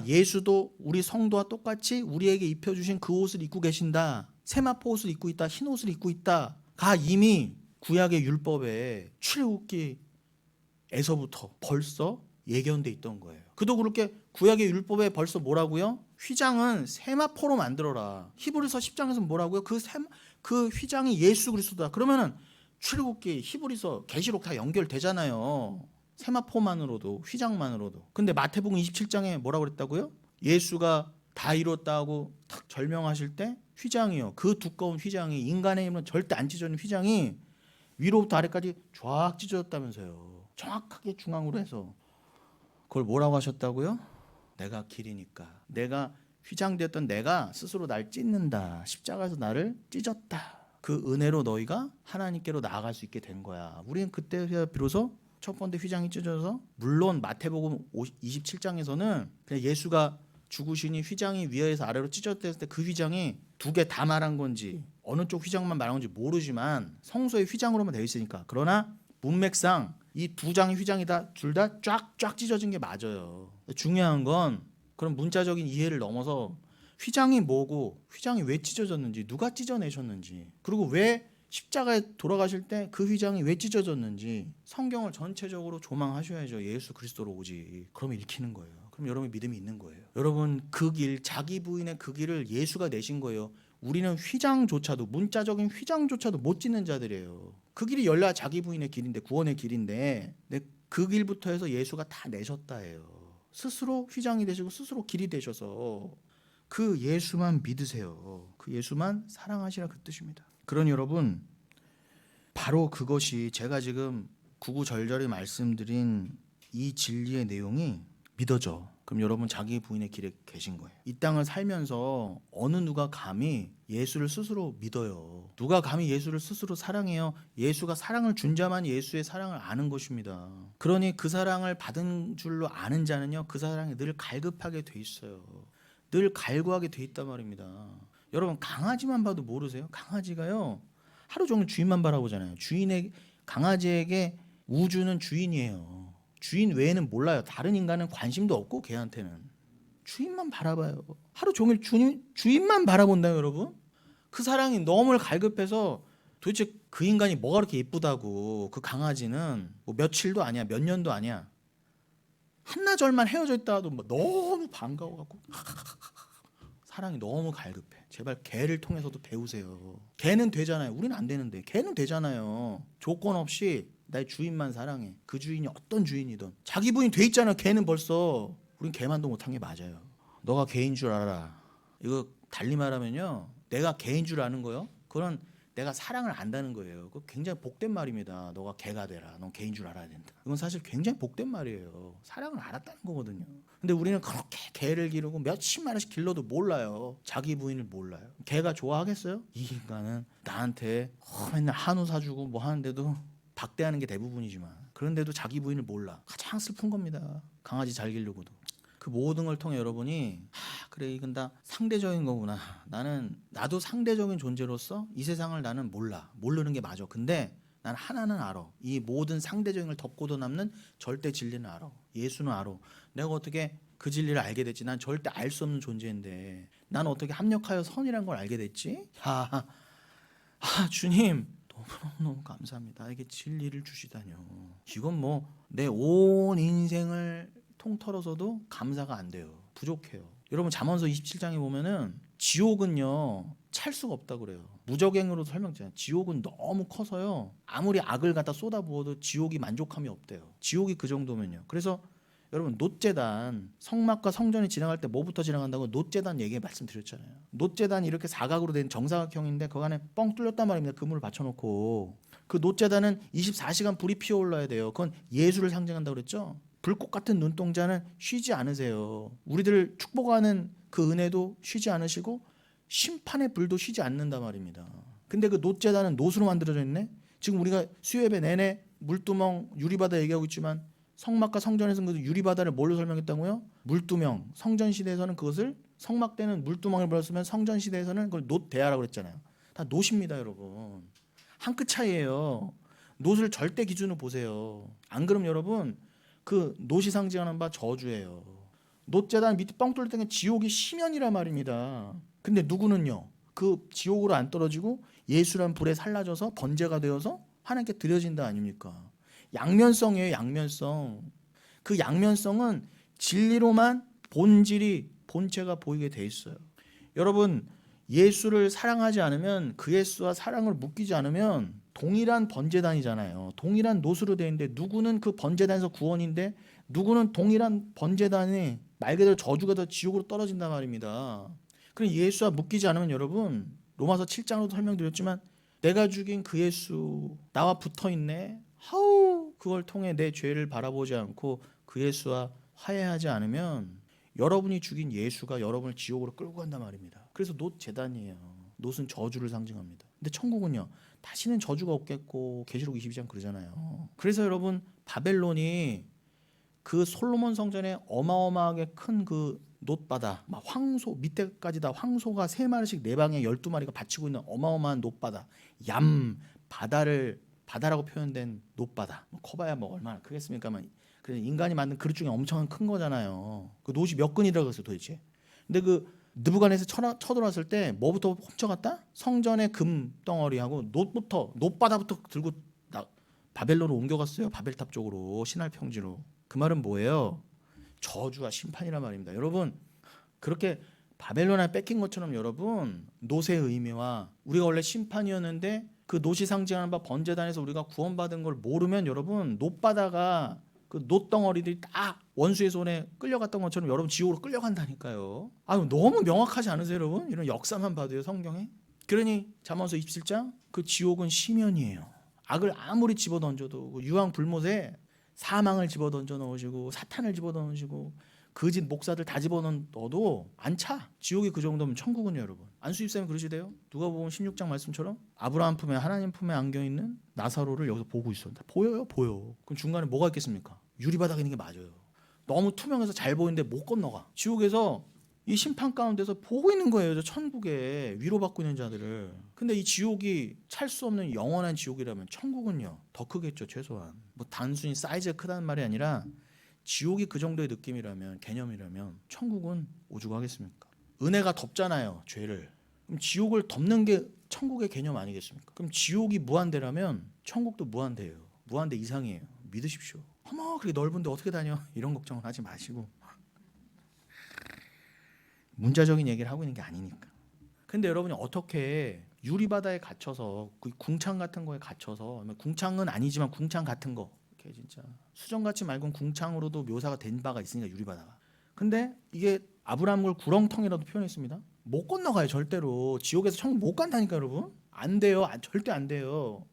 예수도 우리 성도와 똑같이 우리에게 입혀주신 그 옷을 입고 계신다. 세마포 옷을 입고 있다. 흰 옷을 입고 있다. 가 이미 구약의 율법에 출애굽기에서부터 벌써 예견돼 있던 거예요. 그도 그렇게 구약의 율법에 벌써 뭐라고요? 휘장은 세마포로 만들어라. 히브리서 10장에서 뭐라고요? 그 휘장이 예수 그리스도다. 그러면은 출애굽기, 히브리서, 계시록 다 연결되잖아요. 세마포만으로도, 휘장만으로도. 근데 마태복음 27장에 뭐라고 그랬다고요? 예수가 다 이뤘다고 탁 절명하실 때 휘장이요. 그 두꺼운 휘장이 인간의 힘은 절대 안 찢어지는 휘장이 위로부터 아래까지 쫙 찢어졌다면서요. 정확하게 중앙으로 해서. 그걸 뭐라고 하셨다고요? 내가 길이니까. 내가 휘장되었던 내가 스스로 날 찢는다. 십자가에서 나를 찢었다. 그 은혜로 너희가 하나님께로 나아갈 수 있게 된 거야. 우리는 그때 비로소 첫 번째 휘장이 찢어져서, 물론 마태복음 27장에서는 그냥 예수가 죽으시니 휘장이 위에서 아래로 찢어졌을 때 그 휘장이 두 개 다 말한 건지 어느 쪽 휘장만 말한 건지 모르지만 성소의 휘장으로만 되어 있으니까. 그러나 문맥상 이 두 장의 휘장이 다 둘 다 쫙쫙 찢어진 게 맞아요. 중요한 건 그런 문자적인 이해를 넘어서 휘장이 뭐고, 휘장이 왜 찢어졌는지, 누가 찢어내셨는지, 그리고 왜 십자가에 돌아가실 때 그 휘장이 왜 찢어졌는지 성경을 전체적으로 조망하셔야죠. 예수 그리스도로 오지. 그러면 읽히는 거예요. 그럼 여러분 믿음이 있는 거예요. 여러분 그 길, 자기 부인의 그 길을 예수가 내신 거예요. 우리는 휘장조차도, 문자적인 휘장조차도 못 찢는 자들이에요. 그 길이 열려야 자기 부인의 길인데, 구원의 길인데, 그 길부터 해서 예수가 다 내셨다예요. 스스로 휘장이 되시고 스스로 길이 되셔서 그 예수만 믿으세요. 그 예수만 사랑하시라 그 뜻입니다. 그러니 여러분, 바로 그것이 제가 지금 구구절절히 말씀드린 이 진리의 내용이 믿어져. 그럼 여러분 자기 부인의 길에 계신 거예요. 이 땅을 살면서 어느 누가 감히 예수를 스스로 믿어요. 누가 감히 예수를 스스로 사랑해요. 예수가 사랑을 준 자만 예수의 사랑을 아는 것입니다. 그러니 그 사랑을 받은 줄로 아는 자는요, 그 사랑에 늘 갈급하게 돼 있어요. 늘 갈구하게 돼 있단 말입니다. 여러분 강아지만 봐도 모르세요? 강아지가요 하루 종일 주인만 바라보잖아요. 강아지에게 우주는 주인이에요. 주인 외에는 몰라요. 다른 인간은 관심도 없고 걔한테는 주인만 바라봐요. 하루 종일 주인만 바라본다요, 여러분. 그 사랑이 너무 갈급해서 도대체 그 인간이 뭐가 그렇게 예쁘다고, 그 강아지는 뭐 며칠도 아니야, 몇 년도 아니야, 한나절만 헤어져 있다가도 너무 반가워갖고 사랑이 너무 갈급해. 제발 개를 통해서도 배우세요. 개는 되잖아요. 우리는 안 되는데 개는 되잖아요. 조건 없이 나의 주인만 사랑해. 그 주인이 어떤 주인이든 자기 부인 돼 있잖아. 개는 벌써. 우린 개만도 못한 게 맞아요. 너가 개인 줄 알아. 이거 달리 말하면요, 내가 개인 줄 아는 거요, 그건 내가 사랑을 안다는 거예요. 그 굉장히 복된 말입니다. 너가 개가 되라. 넌 개인 줄 알아야 된다. 이건 사실 굉장히 복된 말이에요. 사랑을 알았다는 거거든요. 근데 우리는 그렇게 개를 기르고 몇십 마리씩 길러도 몰라요. 자기 부인을 몰라요. 개가 좋아하겠어요? 이 인간은 나한테 맨날 한우 사주고 뭐 하는데도 박대하는 게 대부분이지만, 그런데도 자기 부인을 몰라. 가장 슬픈 겁니다. 강아지 잘 기르고도. 그 모든 걸 통해 여러분이 그래, 이건 다 상대적인 거구나. 나도 상대적인 존재로서 이 세상을 나는 몰라. 모르는 게 맞아. 근데 난 하나는 알아. 이 모든 상대적인 걸 덮고도 남는 절대 진리는 알아. 예수는 알아. 내가 어떻게 그 진리를 알게 됐지? 난 절대 알 수 없는 존재인데 난 어떻게 합력하여 선이란 걸 알게 됐지? 주님 너무너무 감사합니다. 나에게 진리를 주시다뇨. 이건 뭐 내 온 인생을 통털어서도 감사가 안 돼요. 부족해요. 여러분 잠언서 27장에 보면은 지옥은요 찰 수가 없다고 그래요. 무적행으로 설명드려요. 지옥은 너무 커서요, 아무리 악을 갖다 쏟아부어도 지옥이 만족함이 없대요. 지옥이 그 정도면요. 그래서 여러분 놋제단, 성막과 성전이 지나갈 때 뭐부터 지나간다고 놋제단 얘기 말씀드렸잖아요. 놋제단이 이렇게 사각으로 된 정사각형인데 그 안에 뻥 뚫렸단 말입니다. 그물을 받쳐놓고. 그 놋제단은 24시간 불이 피어올라야 돼요. 그건 예수를 상징한다고 그랬죠. 불꽃 같은 눈동자는 쉬지 않으세요. 우리들 축복하는 그 은혜도 쉬지 않으시고 심판의 불도 쉬지 않는단 말입니다. 근데 그 놋제단은 놋으로 만들어져 있네. 지금 우리가 수요예배 내내 물두멍, 유리바다 얘기하고 있지만 성막과 성전에서는 그 유리바다를 뭘로 설명했다고요? 물두멍. 성전 시대에서는 그것을, 성막 때는 물두멍을 불렀으면 성전 시대에서는 그걸 놋대야라고 그랬잖아요. 다 놋입니다, 여러분. 한 끗 차이예요. 놋을 절대 기준으로 보세요. 안 그러면 여러분 그 놋이 상징하는 바 저주예요. 놋재단 밑에 뻥 뚫릴 때는 지옥이 심연이란 말입니다. 근데 누구는요? 그 지옥으로 안 떨어지고 예수란 불에 살라져서 번제가 되어서 하나님께 드려진다 아닙니까? 양면성이에요. 양면성. 그 양면성은 진리로만 본질이 본체가 보이게 돼 있어요. 여러분 예수를 사랑하지 않으면 그 예수와 사랑을 묶이지 않으면 동일한 번제단이잖아요. 동일한 놋으로 되어 있는데 누구는 그 번제단에서 구원인데 누구는 동일한 번제단이 말 그대로 저주가 더 지옥으로 떨어진단 말입니다. 그럼 예수와 묶이지 않으면 여러분 로마서 7장으로도 설명드렸지만 내가 죽인 그 예수 나와 붙어있네. 하우 그걸 통해 내 죄를 바라보지 않고 그 예수와 화해하지 않으면 여러분이 죽인 예수가 여러분을 지옥으로 끌고 간단 말입니다. 그래서 놋 제단이에요. 놋은 저주를 상징합니다. 근데 천국은요. 다시는 저주가 없겠고 계시록 22장 그러잖아요. 그래서 여러분 바벨론이 그 솔로몬 성전에 어마어마하게 큰 그 놋바다, 막 황소 밑에까지 다 황소가 3마리씩 4방에 12마리가 받치고 있는 어마어마한 놋바다, 바다라고 표현된 놋바다. 뭐 커봐야 뭐 얼마나 크겠습니까만. 그래서 인간이 만든 그릇 중에 엄청 큰 거잖아요. 그 놋이 몇 근이라고 했어요 도대체. 근데 그 느부갓네살 쳐들어왔을 때 뭐부터 훔쳐갔다? 성전의 금 덩어리하고 놋바다부터 들고 바벨론으로 옮겨갔어요. 바벨탑 쪽으로 신할 평지로. 그 말은 뭐예요? 저주와 심판이란 말입니다. 여러분 그렇게 바벨론에 뺏긴 것처럼 여러분 놋의 의미와 우리가 원래 심판이었는데 그 놋이 상징하는 바 번제단에서 우리가 구원받은 걸 모르면 여러분 놋바다가 그 놋덩어리들이 다 원수의 손에 끌려갔던 것처럼 여러분 지옥으로 끌려간다니까요. 너무 명확하지 않으세요 여러분? 이런 역사만 봐도요 성경에. 그러니 잠언서 27장 그 지옥은 심연이에요. 악을 아무리 집어던져도 그 유황 불못에 사망을 집어던져 넣으시고 사탄을 집어넣으시고 거짓 목사들 다 집어넣어도 안 차. 지옥이 그 정도면 천국은요 여러분. 안수집사님 그러시대요. 누가복음 16장 말씀처럼 아브라함 품에 하나님 품에 안겨있는 나사로를 여기서 보고 있었는데 보여요 보여. 그럼 중간에 뭐가 있겠습니까? 유리바닥에 있는 게 맞아요. 너무 투명해서 잘 보이는데 못 건너가. 지옥에서 이 심판 가운데서 보고 있는 거예요. 저 천국에 위로받고 있는 자들을. 근데 이 지옥이 찰 수 없는 영원한 지옥이라면 천국은요 더 크겠죠. 최소한 뭐 단순히 사이즈가 크다는 말이 아니라 지옥이 그 정도의 느낌이라면 개념이라면 천국은 오죽하겠습니까? 은혜가 덮잖아요 죄를. 그럼 지옥을 덮는 게 천국의 개념 아니겠습니까? 그럼 지옥이 무한대라면 천국도 무한대예요. 무한대 이상이에요. 믿으십시오. 어머 그렇게 넓은데 어떻게 다녀? 이런 걱정을 하지 마시고 문자적인 얘기를 하고 있는 게 아니니까. 근데 여러분이 어떻게 유리바다에 갇혀서 그 궁창 같은 거에 갇혀서 궁창은 아니지만 궁창 같은 거 이렇게 진짜 수정같이 맑은 궁창으로도 묘사가 된 바가 있으니까 유리바다가. 근데 이게 아브라함을 구렁텅이라도 표현했습니다. 못 건너가요 절대로. 지옥에서 천국 못 간다니까 여러분. 안 돼요. 절대 안 돼요.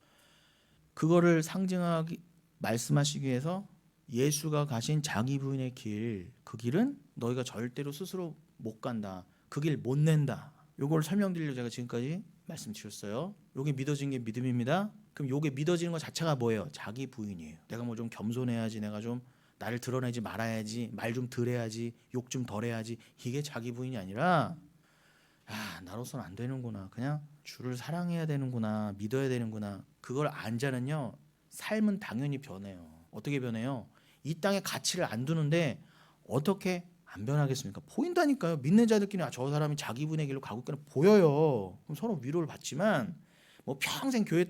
그거를 상징하기 말씀하시기 위해서 예수가 가신 자기 부인의 길, 그 길은 너희가 절대로 스스로 못 간다. 그 길 못 낸다. 요걸 설명드리려고 제가 지금까지 말씀드렸어요. 요게 믿어진 게 믿음입니다. 그럼 요게 믿어지는 것 자체가 뭐예요? 자기 부인이에요. 내가 뭐 좀 겸손해야지, 내가 좀 나를 드러내지 말아야지, 말 좀 덜 해야지, 욕 좀 덜 해야지. 이게 자기 부인이 아니라 나로서는 안 되는구나. 그냥 주를 사랑해야 되는구나. 믿어야 되는구나. 그걸 안 자는요. 삶은 당연히 변해요. 어떻게 변해요? 이 땅에 가치를 안 두는데 어떻게 안 변하겠습니까? 보인다니까요. 믿는 자들끼리 저 사람이 자기 분의 길로 가고 있구나 보여요. 그럼 서로 위로를 받지만 뭐 평생 교회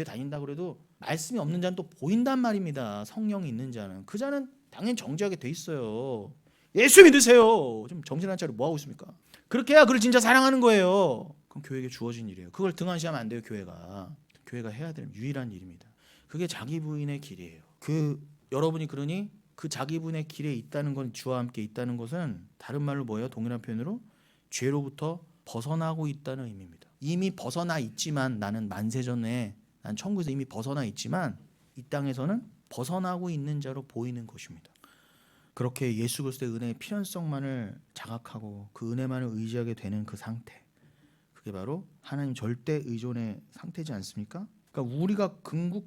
다닌다 그래도 말씀이 없는 자는 또 보인단 말입니다. 성령이 있는 자는. 그 자는 당연히 정죄하게 돼 있어요. 예수 믿으세요. 좀 정신 한 차려 뭐 하고 있습니까? 그렇게 해야 그를 진짜 사랑하는 거예요. 그럼 교회에게 주어진 일이에요. 그걸 등한시하면 안 돼요. 교회가 해야 될 유일한 일입니다. 그게 자기 부인의 길이에요. 여러분이 그러니 그 자기 부인의 길에 있다는 건 주와 함께 있다는 것은 다른 말로 뭐예요? 동일한 표현으로 죄로부터 벗어나고 있다는 의미입니다. 이미 벗어나 있지만 나는 만세전에 난 천국에서 이미 벗어나 있지만 이 땅에서는 벗어나고 있는 자로 보이는 것입니다. 그렇게 예수 그리스도의 은혜의 필연성만을 자각하고 그 은혜만을 의지하게 되는 그 상태, 그게 바로 하나님 절대 의존의 상태지 않습니까? 그러니까 우리가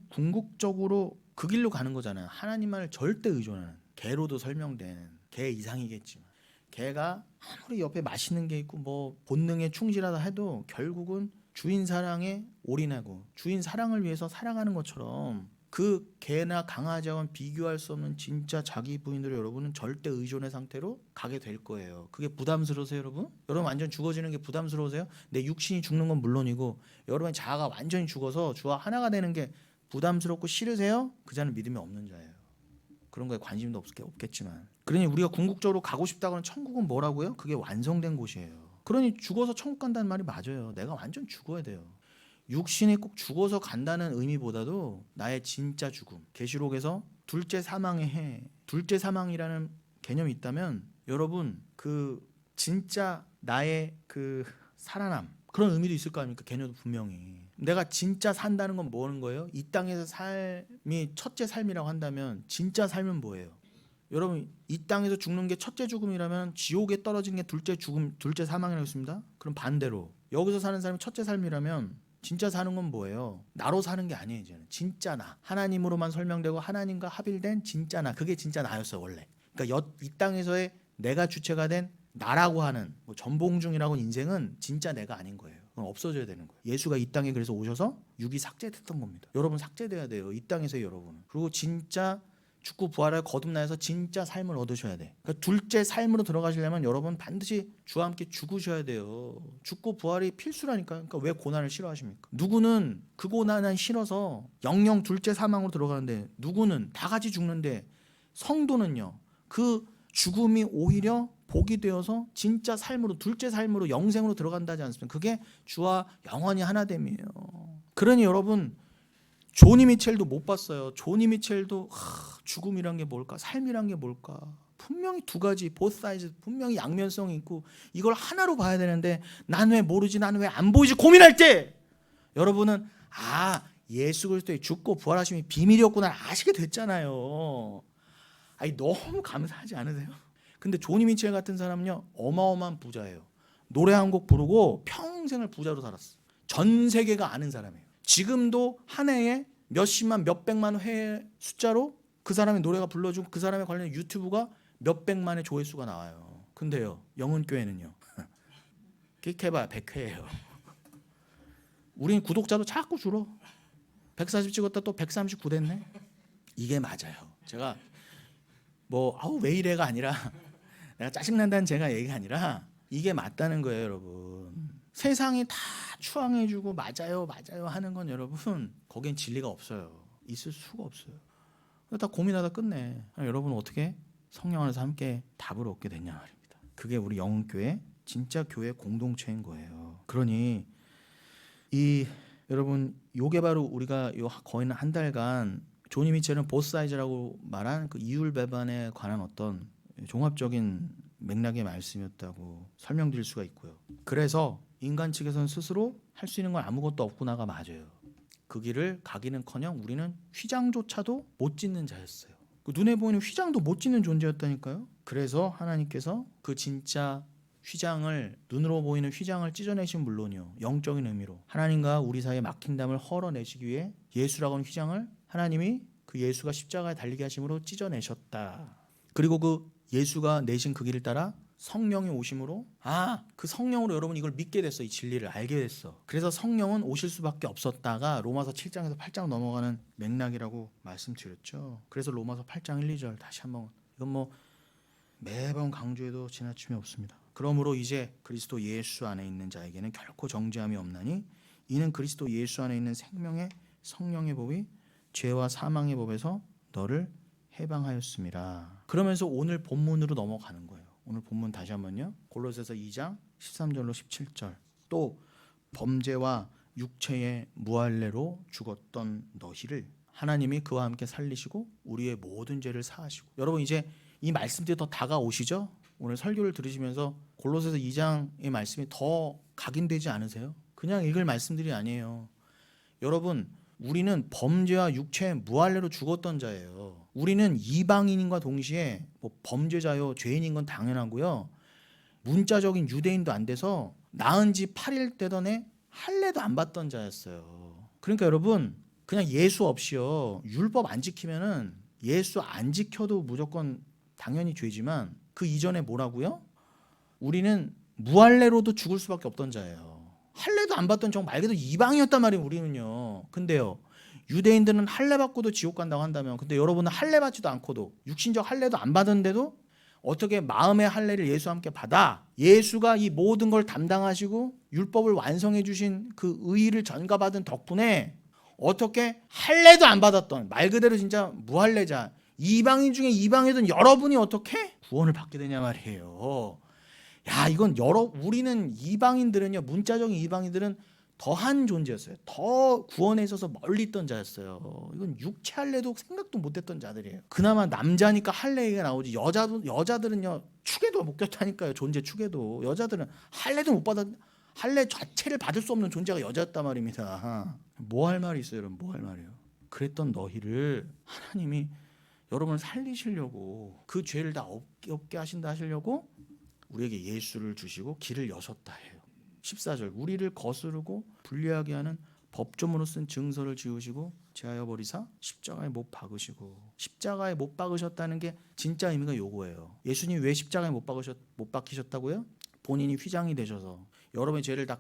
궁극적으로 그 길로 가는 거잖아요. 하나님만을 절대 의존하는. 개로도 설명되는 개 이상이겠지만 개가 아무리 옆에 맛있는 게 있고 뭐 본능에 충실하다 해도 결국은 주인 사랑에 올인하고 주인 사랑을 위해서 살아가는 것처럼 그 개나 강아지와는 비교할 수 없는 진짜 자기 부인으로 여러분은 절대 의존의 상태로 가게 될 거예요. 그게 부담스러우세요, 여러분? 여러분 완전 죽어지는 게 부담스러우세요? 내 육신이 죽는 건 물론이고 여러분의 자아가 완전히 죽어서 주와 하나가 되는 게 부담스럽고 싫으세요? 그 자는 믿음이 없는 자예요. 그런 거에 관심도 없겠지만. 그러니 우리가 궁극적으로 가고 싶다고는 천국은 뭐라고요? 그게 완성된 곳이에요. 그러니 죽어서 천국 간다는 말이 맞아요. 내가 완전 죽어야 돼요. 육신이 꼭 죽어서 간다는 의미보다도 나의 진짜 죽음. 계시록에서 둘째 사망의 해, 둘째 사망이라는 개념이 있다면 여러분 그 진짜 나의 그 살아남 그런 의미도 있을 거 아닙니까? 개념도 분명히. 내가 진짜 산다는 건 뭐는 거예요? 이 땅에서 삶이 첫째 삶이라고 한다면 진짜 삶은 뭐예요? 여러분 이 땅에서 죽는 게 첫째 죽음이라면 지옥에 떨어지는 게 둘째 죽음, 둘째 사망이라고 했습니다. 그럼 반대로 여기서 사는 삶이 첫째 삶이라면 진짜 사는 건 뭐예요? 나로 사는 게 아니에요. 이제는 진짜 나. 하나님으로만 설명되고 하나님과 합일된 진짜 나. 그게 진짜 나였어요 원래. 그러니까 이 땅에서의 내가 주체가 된 나라고 하는 뭐 전봉중이라고 인생은 진짜 내가 아닌 거예요. 그건 없어져야 되는 거예요. 예수가 이 땅에 그래서 오셔서 육이 삭제됐던 겁니다. 여러분 삭제돼야 돼요. 이 땅에서의 여러분은. 그리고 진짜 죽고 부활할 거듭나서 진짜 삶을 얻으셔야 돼. 그러니까 둘째 삶으로 들어가시려면 여러분 반드시 주와 함께 죽으셔야 돼요. 죽고 부활이 필수라니까. 그러니까 왜 고난을 싫어하십니까? 누구는 그 고난은 싫어서 영영 둘째 사망으로 들어가는데 누구는 다 같이 죽는데 성도는요. 그 죽음이 오히려 복이 되어서 진짜 삶으로 둘째 삶으로 영생으로 들어간다지 않습니까? 그게 주와 영원히 하나됨이에요. 그러니 여러분 조니 미첼도 못 봤어요. 조니 미첼도 죽음이란 게 뭘까? 삶이란 게 뭘까? 분명히 두 가지 both sides 분명히 양면성이 있고 이걸 하나로 봐야 되는데 난 왜 모르지? 난 왜 안 보이지? 고민할 때 여러분은 예수 그리스도의 죽고 부활하심이 비밀이었구나 아시게 됐잖아요. 아니 너무 감사하지 않으세요? 근데 조니 미첼 같은 사람은요 어마어마한 부자예요. 노래 한 곡 부르고 평생을 부자로 살았어. 전 세계가 아는 사람이에요. 지금도 한 해에 몇십만 몇백만 회 숫자로 그 사람의 노래가 불러주고 그 사람에 관련 유튜브가 몇백만의 조회수가 나와요. 근데요 영혼교회는요 끽해봐 100회예요. 우린 구독자도 자꾸 줄어. 140 찍었다 또 139 됐네. 이게 맞아요. 제가 왜 이래가 아니라 내가 짜증난다는 제가 얘기가 아니라 이게 맞다는 거예요 여러분. 세상이 다 추앙해주고 맞아요 하는 건 여러분 거긴 진리가 없어요. 있을 수가 없어요. 다 고민하다 끝내. 여러분 어떻게 성령 안에서 함께 답을 얻게 됐냐 말입니다. 그게 우리 영혼교회 진짜 교회 공동체인 거예요. 그러니 여러분 요게 바로 우리가 거의 한 달간 조니 미첼은 보스 사이즈라고 말한 그 이율 배반에 관한 어떤 종합적인 맥락의 말씀이었다고 설명드릴 수가 있고요. 그래서 인간 측에서는 스스로 할 수 있는 건 아무것도 없구나가 맞아요. 그 길을 가기는커녕 우리는 휘장조차도 못 짓는 자였어요. 그 눈에 보이는 휘장도 못 짓는 존재였다니까요. 그래서 하나님께서 그 진짜 휘장을 눈으로 보이는 휘장을 찢어내신 물론이요 영적인 의미로 하나님과 우리 사이에 막힌 담을 헐어내시기 위해 예수라고 하는 휘장을 하나님이 그 예수가 십자가에 달리게 하심으로 찢어내셨다. 그리고 그 예수가 내신 그 길을 따라 성령이 오심으로 그 성령으로 여러분 이걸 믿게 됐어. 이 진리를 알게 됐어. 그래서 성령은 오실 수밖에 없었다가 로마서 7장에서 8장 넘어가는 맥락이라고 말씀드렸죠. 그래서 로마서 8장 1, 2절 다시 한번 이건 매번 강조해도 지나침이 없습니다. 그러므로 이제 그리스도 예수 안에 있는 자에게는 결코 정죄함이 없나니 이는 그리스도 예수 안에 있는 생명의 성령의 법이 죄와 사망의 법에서 너를 해방하였습니다. 그러면서 오늘 본문으로 넘어가는 거예요. 오늘 본문 다시 한번요. 골로새서 2장 13절로 17절. 또 범죄와 육체의 무할례로 죽었던 너희를 하나님이 그와 함께 살리시고 우리의 모든 죄를 사하시고. 여러분 이제 이 말씀들이 더 다가오시죠? 오늘 설교를 들으시면서 골로새서 2장의 말씀이 더 각인되지 않으세요? 그냥 읽을 말씀들이 아니에요. 여러분 우리는 범죄와 육체의 무할례로 죽었던 자예요. 우리는 이방인과 동시에 범죄자요 죄인인 건 당연하고요. 문자적인 유대인도 안 돼서 낳은 지 8일 되던 애 할례도 안 받던 자였어요. 그러니까 여러분 그냥 예수 없이요 율법 안 지키면은 예수 안 지켜도 무조건 당연히 죄지만 그 이전에 뭐라고요? 우리는 무할례로도 죽을 수밖에 없던 자예요. 할례도 안 받던 말 그대로 이방이었단 말이에요 우리는요. 근데요 유대인들은 할례 받고도 지옥 간다고 한다면, 근데 여러분은 할례 받지도 않고도 육신적 할례도 안 받았는데도 어떻게 마음의 할례를 예수와 함께 받아? 예수가 이 모든 걸 담당하시고 율법을 완성해 주신 그 의의를 전가받은 덕분에 어떻게 할례도 안 받았던 말 그대로 진짜 무할례자 이방인 중에 이방이던 여러분이 어떻게 구원을 받게 되냐 말이에요. 야, 이건 우리는 이방인들은요, 문자적인 이방인들은 더한 존재였어요. 더 구원에 있어서 멀리 있던 자였어요. 이건 육체 할례도 생각도 못했던 자들이에요. 그나마 남자니까 할례 얘기가 나오지. 여자들은요 축에도 못 꼈다니까요. 존재 축에도 여자들은 할례도 못 받았. 할례 자체를 받을 수 없는 존재가 여자였단 말입니다. 뭐 할 말이 있어요, 여러분? 뭐 할 말이에요? 그랬던 너희를 하나님이 여러분을 살리시려고 그 죄를 다 없게 하신다 하시려고 우리에게 예수를 주시고 길을 여셨다 해요. 14절 우리를 거스르고 불리하게 하는 법조문으로 쓴 증서를 지우시고 제하여 버리사 십자가에 못 박으시고. 십자가에 못 박으셨다는 게 진짜 의미가 요거예요. 예수님이 왜 십자가에 못 박히셨다고요? 본인이 휘장이 되셔서 여러분의 죄를 다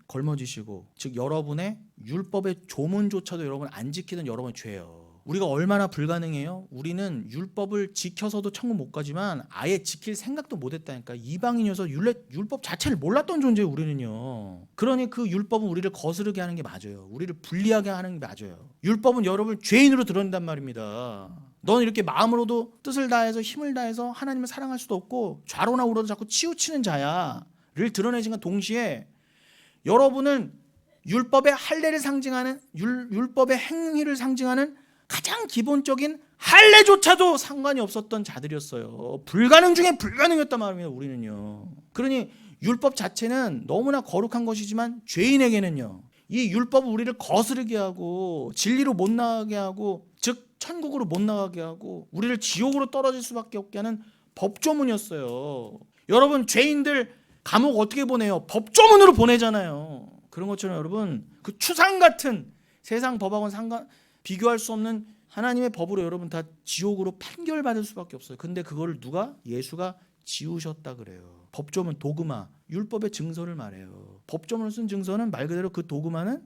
걸머지시고, 즉 여러분의 율법의 조문조차도 여러분 안 지키던 여러분의 죄예요. 우리가 얼마나 불가능해요? 우리는 율법을 지켜서도 천국 못 가지만 아예 지킬 생각도 못 했다니까. 이방인이어서 율법 자체를 몰랐던 존재예요 우리는요. 그러니 그 율법은 우리를 거스르게 하는 게 맞아요. 우리를 불리하게 하는 게 맞아요. 율법은 여러분을 죄인으로 드러낸단 말입니다. 넌 이렇게 마음으로도 뜻을 다해서 힘을 다해서 하나님을 사랑할 수도 없고 좌로나 우로도 자꾸 치우치는 자야 를 드러내신 건 동시에 여러분은 율법의 할례를 상징하는 율법의 행위를 상징하는 가장 기본적인 할례조차도 상관이 없었던 자들이었어요. 불가능 중에 불가능이었단 말입니다 우리는요. 그러니 율법 자체는 너무나 거룩한 것이지만 죄인에게는요 이 율법은 우리를 거스르게 하고 진리로 못 나가게 하고, 즉 천국으로 못 나가게 하고 우리를 지옥으로 떨어질 수밖에 없게 하는 법조문이었어요. 여러분 죄인들 감옥 어떻게 보내요? 법조문으로 보내잖아요. 그런 것처럼 여러분 그 추상 같은 세상 법하고는 비교할 수 없는 하나님의 법으로 여러분 다 지옥으로 판결받을 수밖에 없어요. 근데 그거를 예수가 지우셨다 그래요. 법조문, 도그마, 율법의 증서를 말해요. 법조문을 쓴 증서는 말 그대로 그 도그마는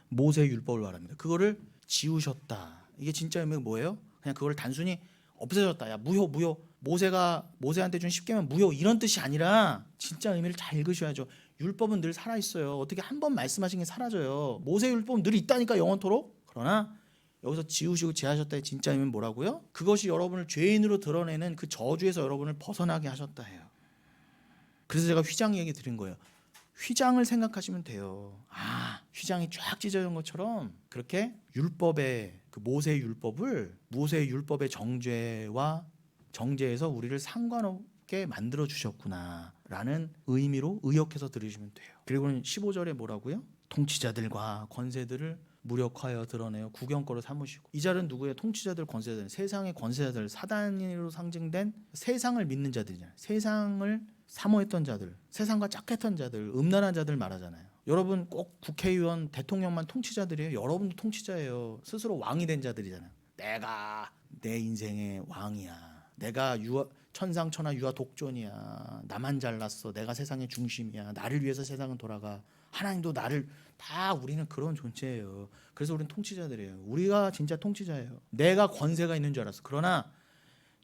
모세의 율법을 말합니다. 그거를 지우셨다. 이게 진짜 의미가 뭐예요? 그냥 그걸 단순히 없애졌다. 야 무효. 모세가 모세한테 준 10계명 무효 이런 뜻이 아니라 진짜 의미를 잘 읽으셔야죠. 율법은 늘 살아 있어요. 어떻게 한 번 말씀하신 게 사라져요? 모세 율법은 늘 있다니까 영원토록. 그러나 여기서 지우시고 제하셨다의 진짜 의미는 뭐라고요? 그것이 여러분을 죄인으로 드러내는 그 저주에서 여러분을 벗어나게 하셨다 해요. 그래서 제가 휘장 얘기 드린 거예요. 휘장을 생각하시면 돼요. 휘장이 쫙 찢어진 것처럼 그렇게 율법의 그 모세의 율법의 정죄에서 우리를 상관없게 만들어 주셨구나라는 의미로 의역해서 들으시면 돼요. 그리고는 15절에 뭐라고요? 통치자들과 권세들을 무력하여 드러내어 구경거로 삼으시고. 이 자는 누구예요? 통치자들, 권세자들, 세상의 권세자들, 사단으로 상징된 세상을 믿는 자들이잖아요. 세상을 사모했던 자들, 세상과 짝했던 자들, 음란한 자들 말하잖아요. 여러분 꼭 국회의원, 대통령만 통치자들이에요? 여러분도 통치자예요. 스스로 왕이 된 자들이잖아요. 내가 내 인생의 왕이야. 내가 천상천하 유아 독존이야. 나만 잘났어. 내가 세상의 중심이야. 나를 위해서 세상은 돌아가. 하나님도 나를 다 우리는 그런 존재예요. 그래서 우리는 통치자들이에요. 우리가 진짜 통치자예요. 내가 권세가 있는 줄 알았어. 그러나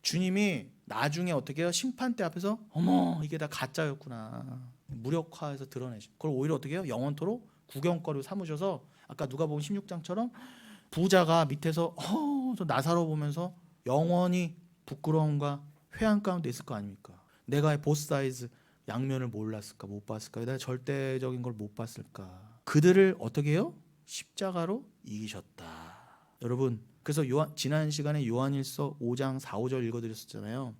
주님이 나중에 어떻게 해요? 심판대 앞에서 어머 이게 다 가짜였구나. 무력화해서 드러내죠. 그걸 오히려 어떻게 해요? 영원토록 구경거리로 삼으셔서 아까 누가복음 16장처럼 부자가 밑에서 저 나사로 보면서 영원히 부끄러움과 회한 가운데 있을 거 아닙니까? 내가 보스 사이즈 양면을 몰랐을까? 못 봤을까? 내가 절대적인 걸 못 봤을까? 그들을 어떻게 해요? 십자가로 이기셨다. 여러분 그래서 지난 시간에 요한일서 5장 4, 5절 읽어드렸었잖아요.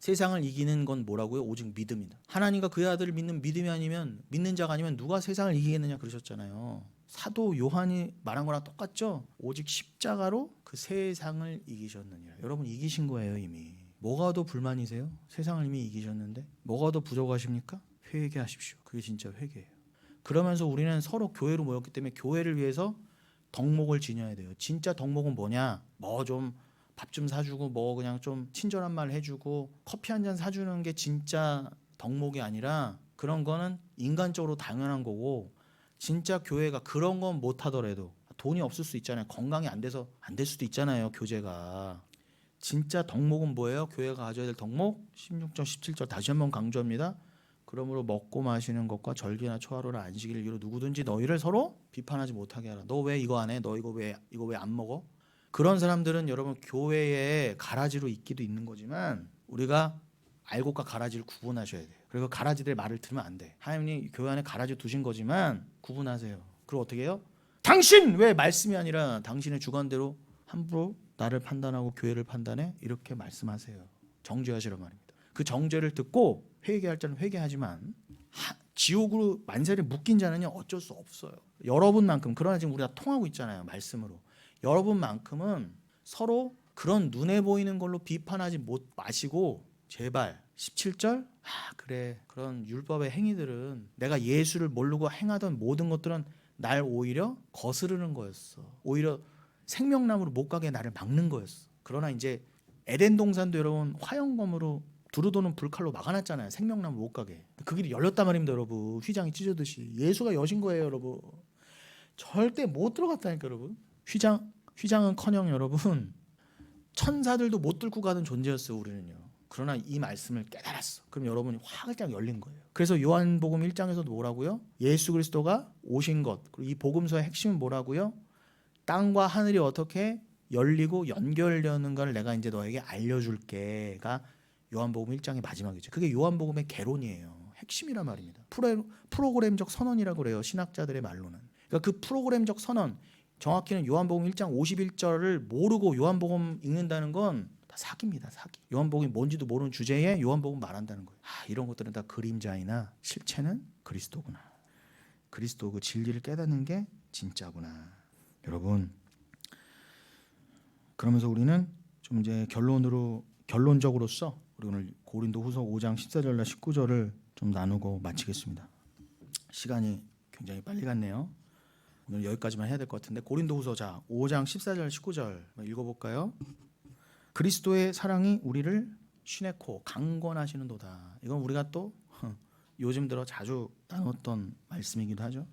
세상을 이기는 건 뭐라고요? 오직 믿음이다. 하나님과 그의 아들을 믿는 믿음이 아니면, 믿는 자가 아니면 누가 세상을 이기겠느냐 그러셨잖아요. 사도 요한이 말한 거랑 똑같죠? 오직 십자가로 그 세상을 이기셨느니라. 여러분 이기신 거예요 이미. 뭐가 더 불만이세요? 세상을 이미 이기셨는데 뭐가 더 부족하십니까? 회개하십시오. 그게 진짜 회개예요. 그러면서 우리는 서로 교회로 모였기 때문에 교회를 위해서 덕목을 지녀야 돼요. 진짜 덕목은 뭐냐? 뭐 좀 밥 좀 사주고 뭐 그냥 좀 친절한 말 해주고 커피 한 잔 사주는 게 진짜 덕목이 아니라, 그런 거는 인간적으로 당연한 거고 진짜 교회가 그런 건 못하더라도 돈이 없을 수 있잖아요. 건강이 안 돼서 안 될 수도 있잖아요. 교제가. 진짜 덕목은 뭐예요? 교회가 가져야 될 덕목 16절 17절 다시 한번 강조합니다. 그러므로 먹고 마시는 것과 절기나 초하루나 안식일을 이유로 누구든지 너희를 서로 비판하지 못하게 하라. 너 왜 이거 안 해? 너 이거 왜 안 먹어? 그런 사람들은 여러분 교회에 가라지로 있기도 있는 거지만 우리가 알곡과 가라지를 구분하셔야 돼요. 그리고 가라지들 말을 들으면 안 돼. 하나님이 교회 안에 가라지 두신 거지만 구분하세요. 그리고 어떻게 해요? 당신 왜 말씀이 아니라 당신의 주관대로 함부로 나를 판단하고 교회를 판단해? 이렇게 말씀하세요. 정죄하시란 말입니다. 그 정죄를 듣고 회개할 자는 회개하지만 지옥으로 만세를 묶인 자는요 어쩔 수 없어요. 여러분만큼 그러나 지금 우리가 통하고 있잖아요. 말씀으로. 여러분만큼은 서로 그런 눈에 보이는 걸로 비판하지 마시고 제발 17절 그래 그런 율법의 행위들은 내가 예수를 모르고 행하던 모든 것들은 날 오히려 거스르는 거였어. 오히려 생명나무로 못 가게 나를 막는 거였어. 그러나 이제 에덴 동산도 여러분 화영검으로 두루도는 불칼로 막아놨잖아요. 생명나무 못 가게. 그 길이 열렸단 말입니다, 여러분. 휘장이 찢어듯이. 예수가 여신 거예요, 여러분. 절대 못 들어갔다니까, 여러분. 휘장은커녕 여러분 천사들도 못 뚫고 가는 존재였어요, 우리는요. 그러나 이 말씀을 깨달았어. 그럼 여러분이 화가 열린 거예요. 그래서 요한복음 1장에서도 뭐라고요? 예수 그리스도가 오신 것. 그리고 이 복음서의 핵심은 뭐라고요? 땅과 하늘이 어떻게 열리고 연결되는가를 내가 이제 너에게 알려줄게가 요한복음 1장의 마지막이죠. 그게 요한복음의 개론이에요. 핵심이란 말입니다. 프로그램적 선언이라고 그래요. 신학자들의 말로는. 그러니까 그 프로그램적 선언, 정확히는 요한복음 1장 51절을 모르고 요한복음 읽는다는 건 다 사기입니다. 사기. 요한복음이 뭔지도 모르는 주제에 요한복음 말한다는 거예요. 이런 것들은 다 그림자이나 실체는 그리스도구나. 그리스도 그 진리를 깨닫는 게 진짜구나. 여러분, 그러면서 우리는 좀 이제 결론적으로서 우리 오늘 고린도후서 5장 14절과 19절을 좀 나누고 마치겠습니다. 시간이 굉장히 빨리 갔네요. 오늘 여기까지만 해야 될 것 같은데 고린도후서 5장 14절 19절 읽어볼까요? 그리스도의 사랑이 우리를 쉬내코 강권하시는도다. 이건 우리가 또 요즘 들어 자주 나눴던 말씀이기도 하죠.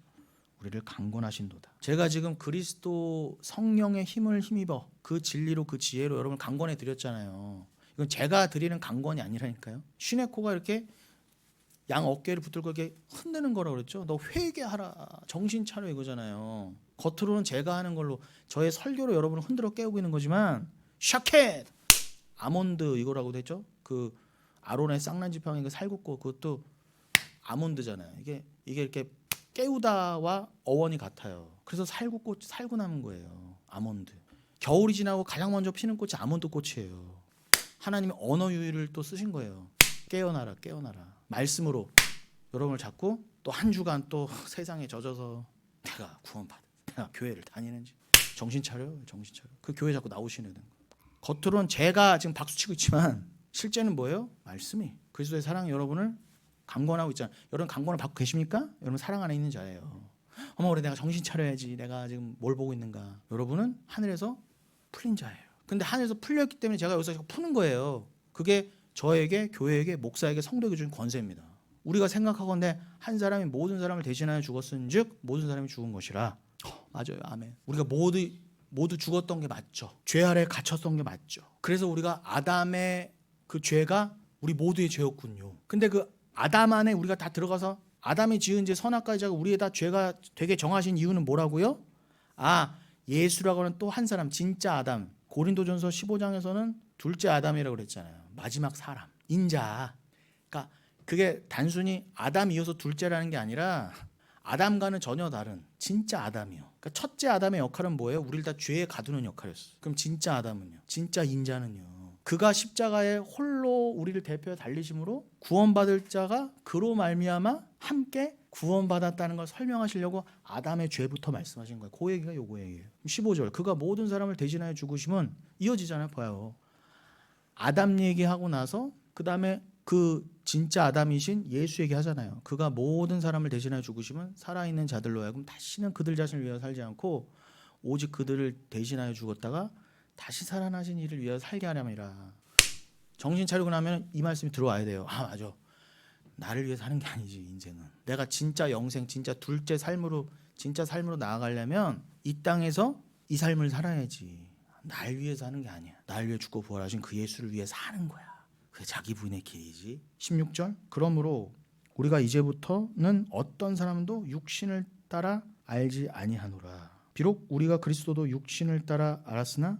우리를 강권하신도다. 제가 지금 그리스도 성령의 힘을 힘입어 그 진리로 그 지혜로 여러분을 강권해 드렸잖아요. 이건 제가 드리는 강권이 아니라니까요. 쉬네코가 이렇게 양 어깨를 붙들고 이렇게 흔드는 거라고 그랬죠. 너 회개하라, 정신 차려 이거잖아요. 겉으로는 제가 하는 걸로 저의 설교로 여러분을 흔들어 깨우고 있는 거지만 샤켓 아몬드 이거라고 됐죠. 그 아론의 쌍난 지팡이 그 살굽고 그것도 아몬드잖아요. 이게 이렇게 깨우다와 어원이 같아요. 그래서 살구꽃 살구 남은 거예요. 아몬드. 겨울이 지나고 가장 먼저 피는 꽃이 아몬드 꽃이에요. 하나님이 언어 유희를 또 쓰신 거예요. 깨어나라, 깨어나라. 말씀으로 여러분을 잡고 또 한 주간 또 세상에 젖어서 내가 구원받아, 내가 교회를 다니는지 정신 차려, 정신 차려. 그 교회 자꾸 나오시는 거예요. 겉으로는 제가 지금 박수치고 있지만 실제는 뭐예요? 말씀이 그리스도의 사랑이 여러분을 강권하고 있잖아요. 여러분 강권을 받고 계십니까? 여러분 사랑 안에 있는 자예요. 어머 그래 내가 정신 차려야지. 내가 지금 뭘 보고 있는가? 여러분은 하늘에서 풀린 자예요. 근데 하늘에서 풀렸기 때문에 제가 여기서 푸는 거예요. 그게 저에게, 교회에게, 목사에게, 성도에게 준 권세입니다. 우리가 생각하건대 한 사람이 모든 사람을 대신하여 죽었은즉 모든 사람이 죽은 것이라. 맞아요. 아멘. 우리가 모두 죽었던 게 맞죠. 죄 아래 갇혔던 게 맞죠. 그래서 우리가 아담의 그 죄가 우리 모두의 죄였군요. 근데 그 아담 안에 우리가 다 들어가서 아담이 지은 죄 선악과의 자가 우리에다 죄가 되게 정하신 이유는 뭐라고요? 예수라고 하는 또 한 사람 진짜 아담. 고린도전서 15장에서는 둘째 아담이라고 그랬잖아요. 마지막 사람, 인자. 그러니까 그게 단순히 아담 이어서 둘째라는 게 아니라 아담과는 전혀 다른 진짜 아담이요. 그러니까 첫째 아담의 역할은 뭐예요? 우리를 다 죄에 가두는 역할이었어요. 그럼 진짜 아담은요? 진짜 인자는요? 그가 십자가에 홀로 우리를 대표해 달리심으로 구원받을 자가 그로 말미암아 함께 구원받았다는 걸 설명하시려고 아담의 죄부터 말씀하신 거예요. 그 얘기가 요거 얘기예요. 15절 그가 모든 사람을 대신하여 죽으심은 이어지잖아요. 봐요. 아담 얘기하고 나서 그 다음에 그 진짜 아담이신 예수 얘기하잖아요. 그가 모든 사람을 대신하여 죽으심은 살아있는 자들로 하여금 다시는 그들 자신을 위하여 살지 않고 오직 그들을 대신하여 죽었다가 다시 살아나신 이를 위하여 살게 하려니라. 정신 차리고 나면 이 말씀이 들어와야 돼요. 맞아. 나를 위해 사는 게 아니지. 인생은 내가 진짜 영생, 진짜 둘째 삶으로, 진짜 삶으로 나아가려면 이 땅에서 이 삶을 살아야지. 날 위해 사는 게 아니야. 날 위해 죽고 부활하신 그 예수를 위해 사는 거야. 그게 자기 부인의 길이지. 16절. 그러므로 우리가 이제부터는 어떤 사람도 육신을 따라 알지 아니하노라. 비록 우리가 그리스도도 육신을 따라 알았으나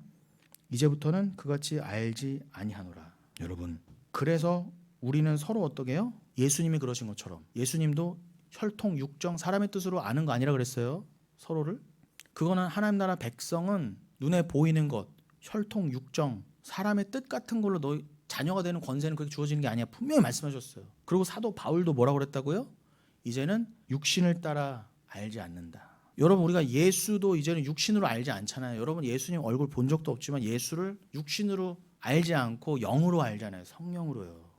이제부터는 그같이 알지 아니하노라. 여러분, 그래서 우리는 서로 어떻게 해요? 예수님이 그러신 것처럼 예수님도 혈통 육정 사람의 뜻으로 아는 거 아니라 그랬어요. 서로를. 그거는 하나님 나라 백성은 눈에 보이는 것, 혈통 육정 사람의 뜻 같은 걸로 너희 자녀가 되는 권세는 그렇게 주어지는 게 아니야. 분명히 말씀하셨어요. 그리고 사도 바울도 뭐라고 그랬다고요? 이제는 육신을 따라 알지 않는다. 여러분, 우리가 예수도 이제는 육신으로 알지 않잖아요. 여러분, 예수님 얼굴 본 적도 없지만 예수를 육신으로 알지 않고 영으로 알잖아요. 성령으로요.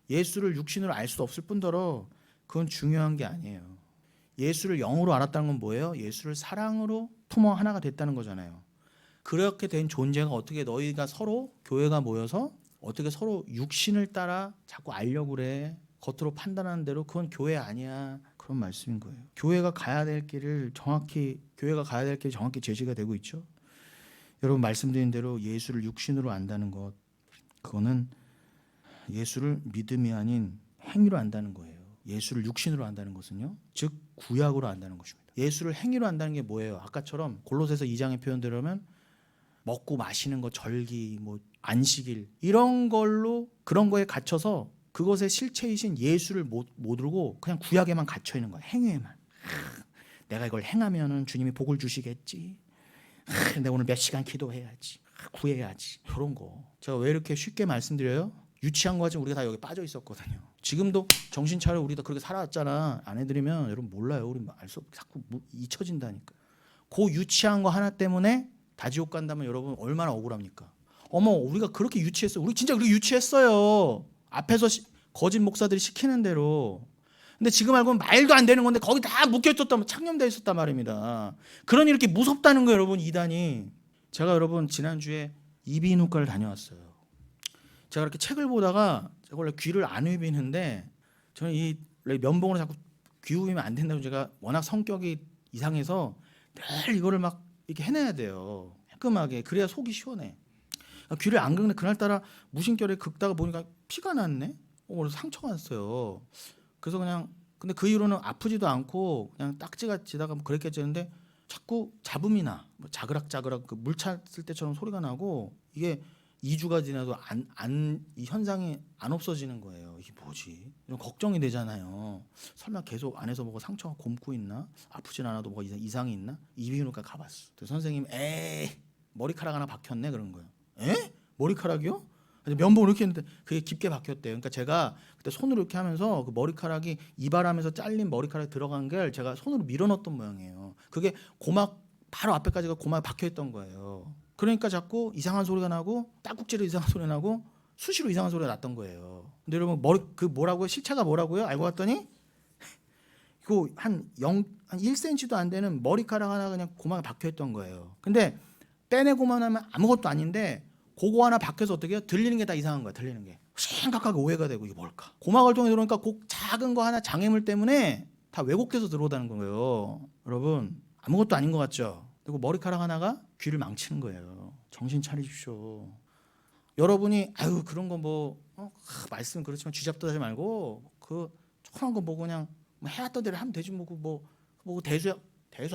예수를 육신으로 알 수도 없을 뿐더러 그건 중요한 게 아니에요. 예수를 영으로 알았다는 건 뭐예요? 예수를 사랑으로 품어 하나가 됐다는 거잖아요. 그렇게 된 존재가 어떻게 너희가 서로 교회가 모여서 어떻게 서로 육신을 따라 자꾸 알려고 그래. 겉으로 판단하는 대로 그건 교회 아니야. 그런 말씀인 거예요. 교회가 가야 될 길이 정확히 제시가 되고 있죠. 여러분, 말씀드린 대로 예수를 육신으로 안다는 것, 그거는 예수를 믿음이 아닌 행위로 안다는 거예요. 예수를 육신으로 안다는 것은요, 즉 구약으로 안다는 것입니다. 예수를 행위로 안다는 게 뭐예요? 아까처럼 골로새서 2장의 표현대로면 먹고 마시는 거, 절기, 뭐 안식일 이런 걸로 그런 거에 gat혀서 그것의 실체이신 예수를 못 모르고 그냥 구약에만 갇혀 있는 거야. 행위에만. 내가 이걸 행하면은 주님이 복을 주시겠지. 내가 오늘 몇 시간 기도해야지. 구해야지. 그런 거. 제가 왜 이렇게 쉽게 말씀드려요? 유치한 거 가지고 우리가 다 여기 빠져 있었거든요. 지금도 정신 차려 우리가 그렇게 살아왔잖아. 안 해드리면 여러분 몰라요. 우리 알 수 없고 자꾸 잊혀진다니까. 그 유치한 거 하나 때문에 다 지옥 간다면 여러분 얼마나 억울합니까? 어머, 우리가 그렇게 유치했어요. 우리 진짜 그렇게 유치했어요. 앞에서 거짓 목사들이 시키는 대로. 근데 지금 알고 보면 말도 안 되는 건데 거기 다 묶여있었단, 착념되어 있었단 말입니다. 그러니 이렇게 무섭다는 거예요, 여러분. 이단이. 제가 여러분 지난주에 이비인후과를 다녀왔어요. 제가 이렇게 책을 보다가 제가 원래 귀를 안 휘비는데 저는 이 면봉으로 자꾸 귀 후비면 안 된다고, 제가 워낙 성격이 이상해서 늘 이거를 막 이렇게 해내야 돼요. 깔끔하게. 그래야 속이 시원해. 귀를 안 긁는데 그날따라 무심결에 긁다가 보니까 피가 났네. 그래서 상처가 났어요. 그래서 그냥, 근데 그 이후로는 아프지도 않고 그냥 딱지가 지다가 뭐 그랬겠지는데 자꾸 잡음이 나. 뭐 자그락자그락 그 물 찼을 때처럼 소리가 나고, 이게 2주가 지나도 이 현상이 안 없어지는 거예요. 이게 뭐지? 이런 걱정이 되잖아요. 설마 계속 안에서 뭐가 상처가 곪고 있나? 아프진 않아도 뭐가 이상이 있나? 이비인후과 가봤어. 선생님, 에이, 머리카락 하나 박혔네, 그런 거예요. 에? 머리카락이요? 면봉을 이렇게 했는데 그게 깊게 박혔대요. 그러니까 제가 그때 손으로 이렇게 하면서 그 머리카락이 이발하면서 잘린 머리카락이 들어간 걸 제가 손으로 밀어넣었던 모양이에요. 그게 고막 바로 앞에까지가 고막에 박혀있던 거예요. 그러니까 자꾸 이상한 소리가 나고 딱국질로 이상한 소리 나고 수시로 이상한 소리가 났던 거예요. 근데 여러분, 그 뭐라고요? 실체가 뭐라고요? 알고 봤더니 이거 한 1cm도 안 되는 머리카락 하나 그냥 고막에 박혀있던 거예요. 근데 빼내고만 하면 아무것도 아닌데 그거 하나 박혀서 어떻게 해요? 들리는 게 다 이상한 거야. 들리는 게 심각하게 오해가 되고, 이게 뭘까? 고막을 통해 들어오니까 그 작은 거 하나 장애물 때문에 다 왜곡돼서 들어오다는 거예요. 여러분, 아무것도 아닌 것 같죠? 그리고 머리카락 하나가 귀를 망치는 거예요. 정신 차리십시오. 여러분이 아유 그런 거 뭐 말씀 그렇지만 쥐잡듯 하지 말고 그 조그만 거 보고 그냥 뭐 해왔던 대로 하면 되지, 뭐 대수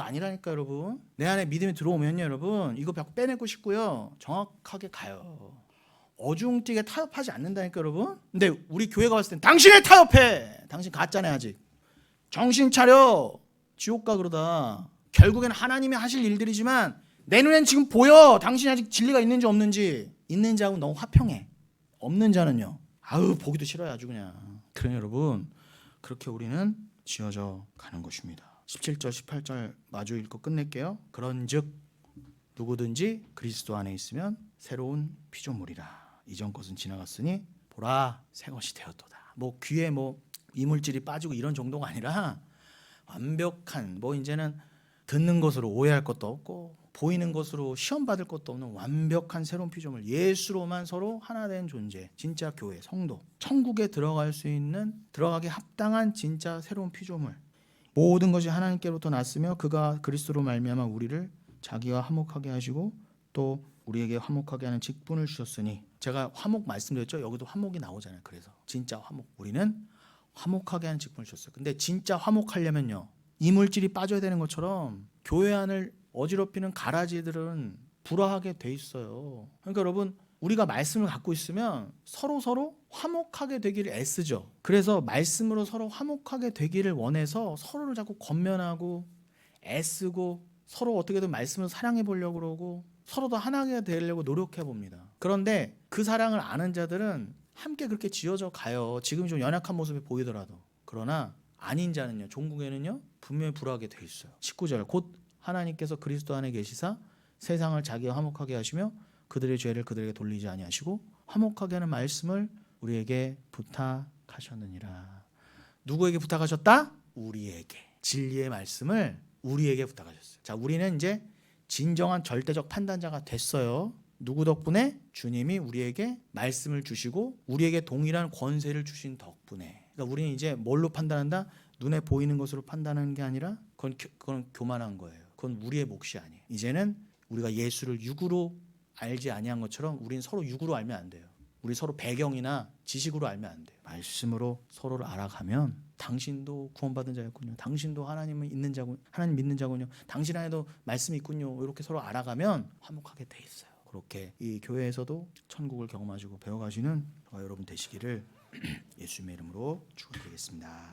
아니라니까. 여러분, 내 안에 믿음이 들어오면요, 여러분, 이거 빼내고 싶고요, 정확하게 가요. 어중뛰게 타협하지 않는다니까, 여러분. 근데 우리 교회가 봤을 땐 당신이 타협해. 당신 가짜네 아직. 정신 차려. 지옥 가 그러다. 결국엔 하나님이 하실 일들이지만 내 눈엔 지금 보여. 당신이 아직 진리가 있는지 없는지. 있는 자하고 너무 화평해. 없는 자는요, 아우 보기도 싫어요, 아주 그냥. 그러니 여러분, 그렇게 우리는 지어져 가는 것입니다. 17절 18절 마주 읽고 끝낼게요. 그런즉 누구든지 그리스도 안에 있으면 새로운 피조물이라. 이전 것은 지나갔으니 보라 새 것이 되었도다. 뭐 귀에 뭐 이물질이 빠지고 이런 정도가 아니라 완벽한, 뭐 이제는 듣는 것으로 오해할 것도 없고 보이는 것으로 시험 받을 것도 없는 완벽한 새로운 피조물, 예수로만 서로 하나 된 존재, 진짜 교회, 성도, 천국에 들어갈 수 있는, 들어가기 합당한 진짜 새로운 피조물. 모든 것이 하나님께로부터 났으며 그가 그리스도로 말미암아 우리를 자기와 화목하게 하시고 또 우리에게 화목하게 하는 직분을 주셨으니, 제가 화목 말씀드렸죠. 여기도 화목이 나오잖아요. 그래서 진짜 화목, 우리는 화목하게 하는 직분을 주셨어요. 근데 진짜 화목하려면요, 이물질이 빠져야 되는 것처럼 교회 안을 어지럽히는 가라지들은 불화하게 돼 있어요. 그러니까 여러분, 우리가 말씀을 갖고 있으면 서로 화목하게 되기를 애쓰죠. 그래서 말씀으로 서로 화목하게 되기를 원해서 서로를 자꾸 권면하고 애쓰고 서로 어떻게든 말씀을 사랑해 보려고 그러고 서로 더 하나가 되려고 노력해 봅니다. 그런데 그 사랑을 아는 자들은 함께 그렇게 지어져 가요. 지금 좀 연약한 모습이 보이더라도. 그러나 아닌 자는요, 종국에는요 분명히 불화하게 돼 있어요. 19절, 곧 하나님께서 그리스도 안에 계시사 세상을 자기와 화목하게 하시며 그들의 죄를 그들에게 돌리지 아니하시고 화목하게 하는 말씀을 우리에게 부탁하셨느니라. 누구에게 부탁하셨다? 우리에게. 진리의 말씀을 우리에게 부탁하셨어요. 자, 우리는 이제 진정한 절대적 판단자가 됐어요. 누구 덕분에? 주님이 우리에게 말씀을 주시고 우리에게 동일한 권세를 주신 덕분에. 그러니까 우리는 이제 뭘로 판단한다? 눈에 보이는 것으로 판단하는 게 아니라 그건 교만한 거예요. 그건 우리의 몫이 아니에요. 이제는 우리가 예수를 육으로 알지 아니한 것처럼 우리는 서로 육으로 알면 안 돼요. 우리 서로 배경이나 지식으로 알면 안 돼요. 말씀으로 서로를 알아가면 당신도 구원받은 자였군요. 당신도 하나님을 있는 자군, 하나님 믿는 자군요. 당신 안에도 말씀이 있군요. 이렇게 서로 알아가면 화목하게 돼 있어요. 그렇게 이 교회에서도 천국을 경험하시고 배워가시는 저와 여러분 되시기를 예수님의 이름으로 축원드리겠습니다.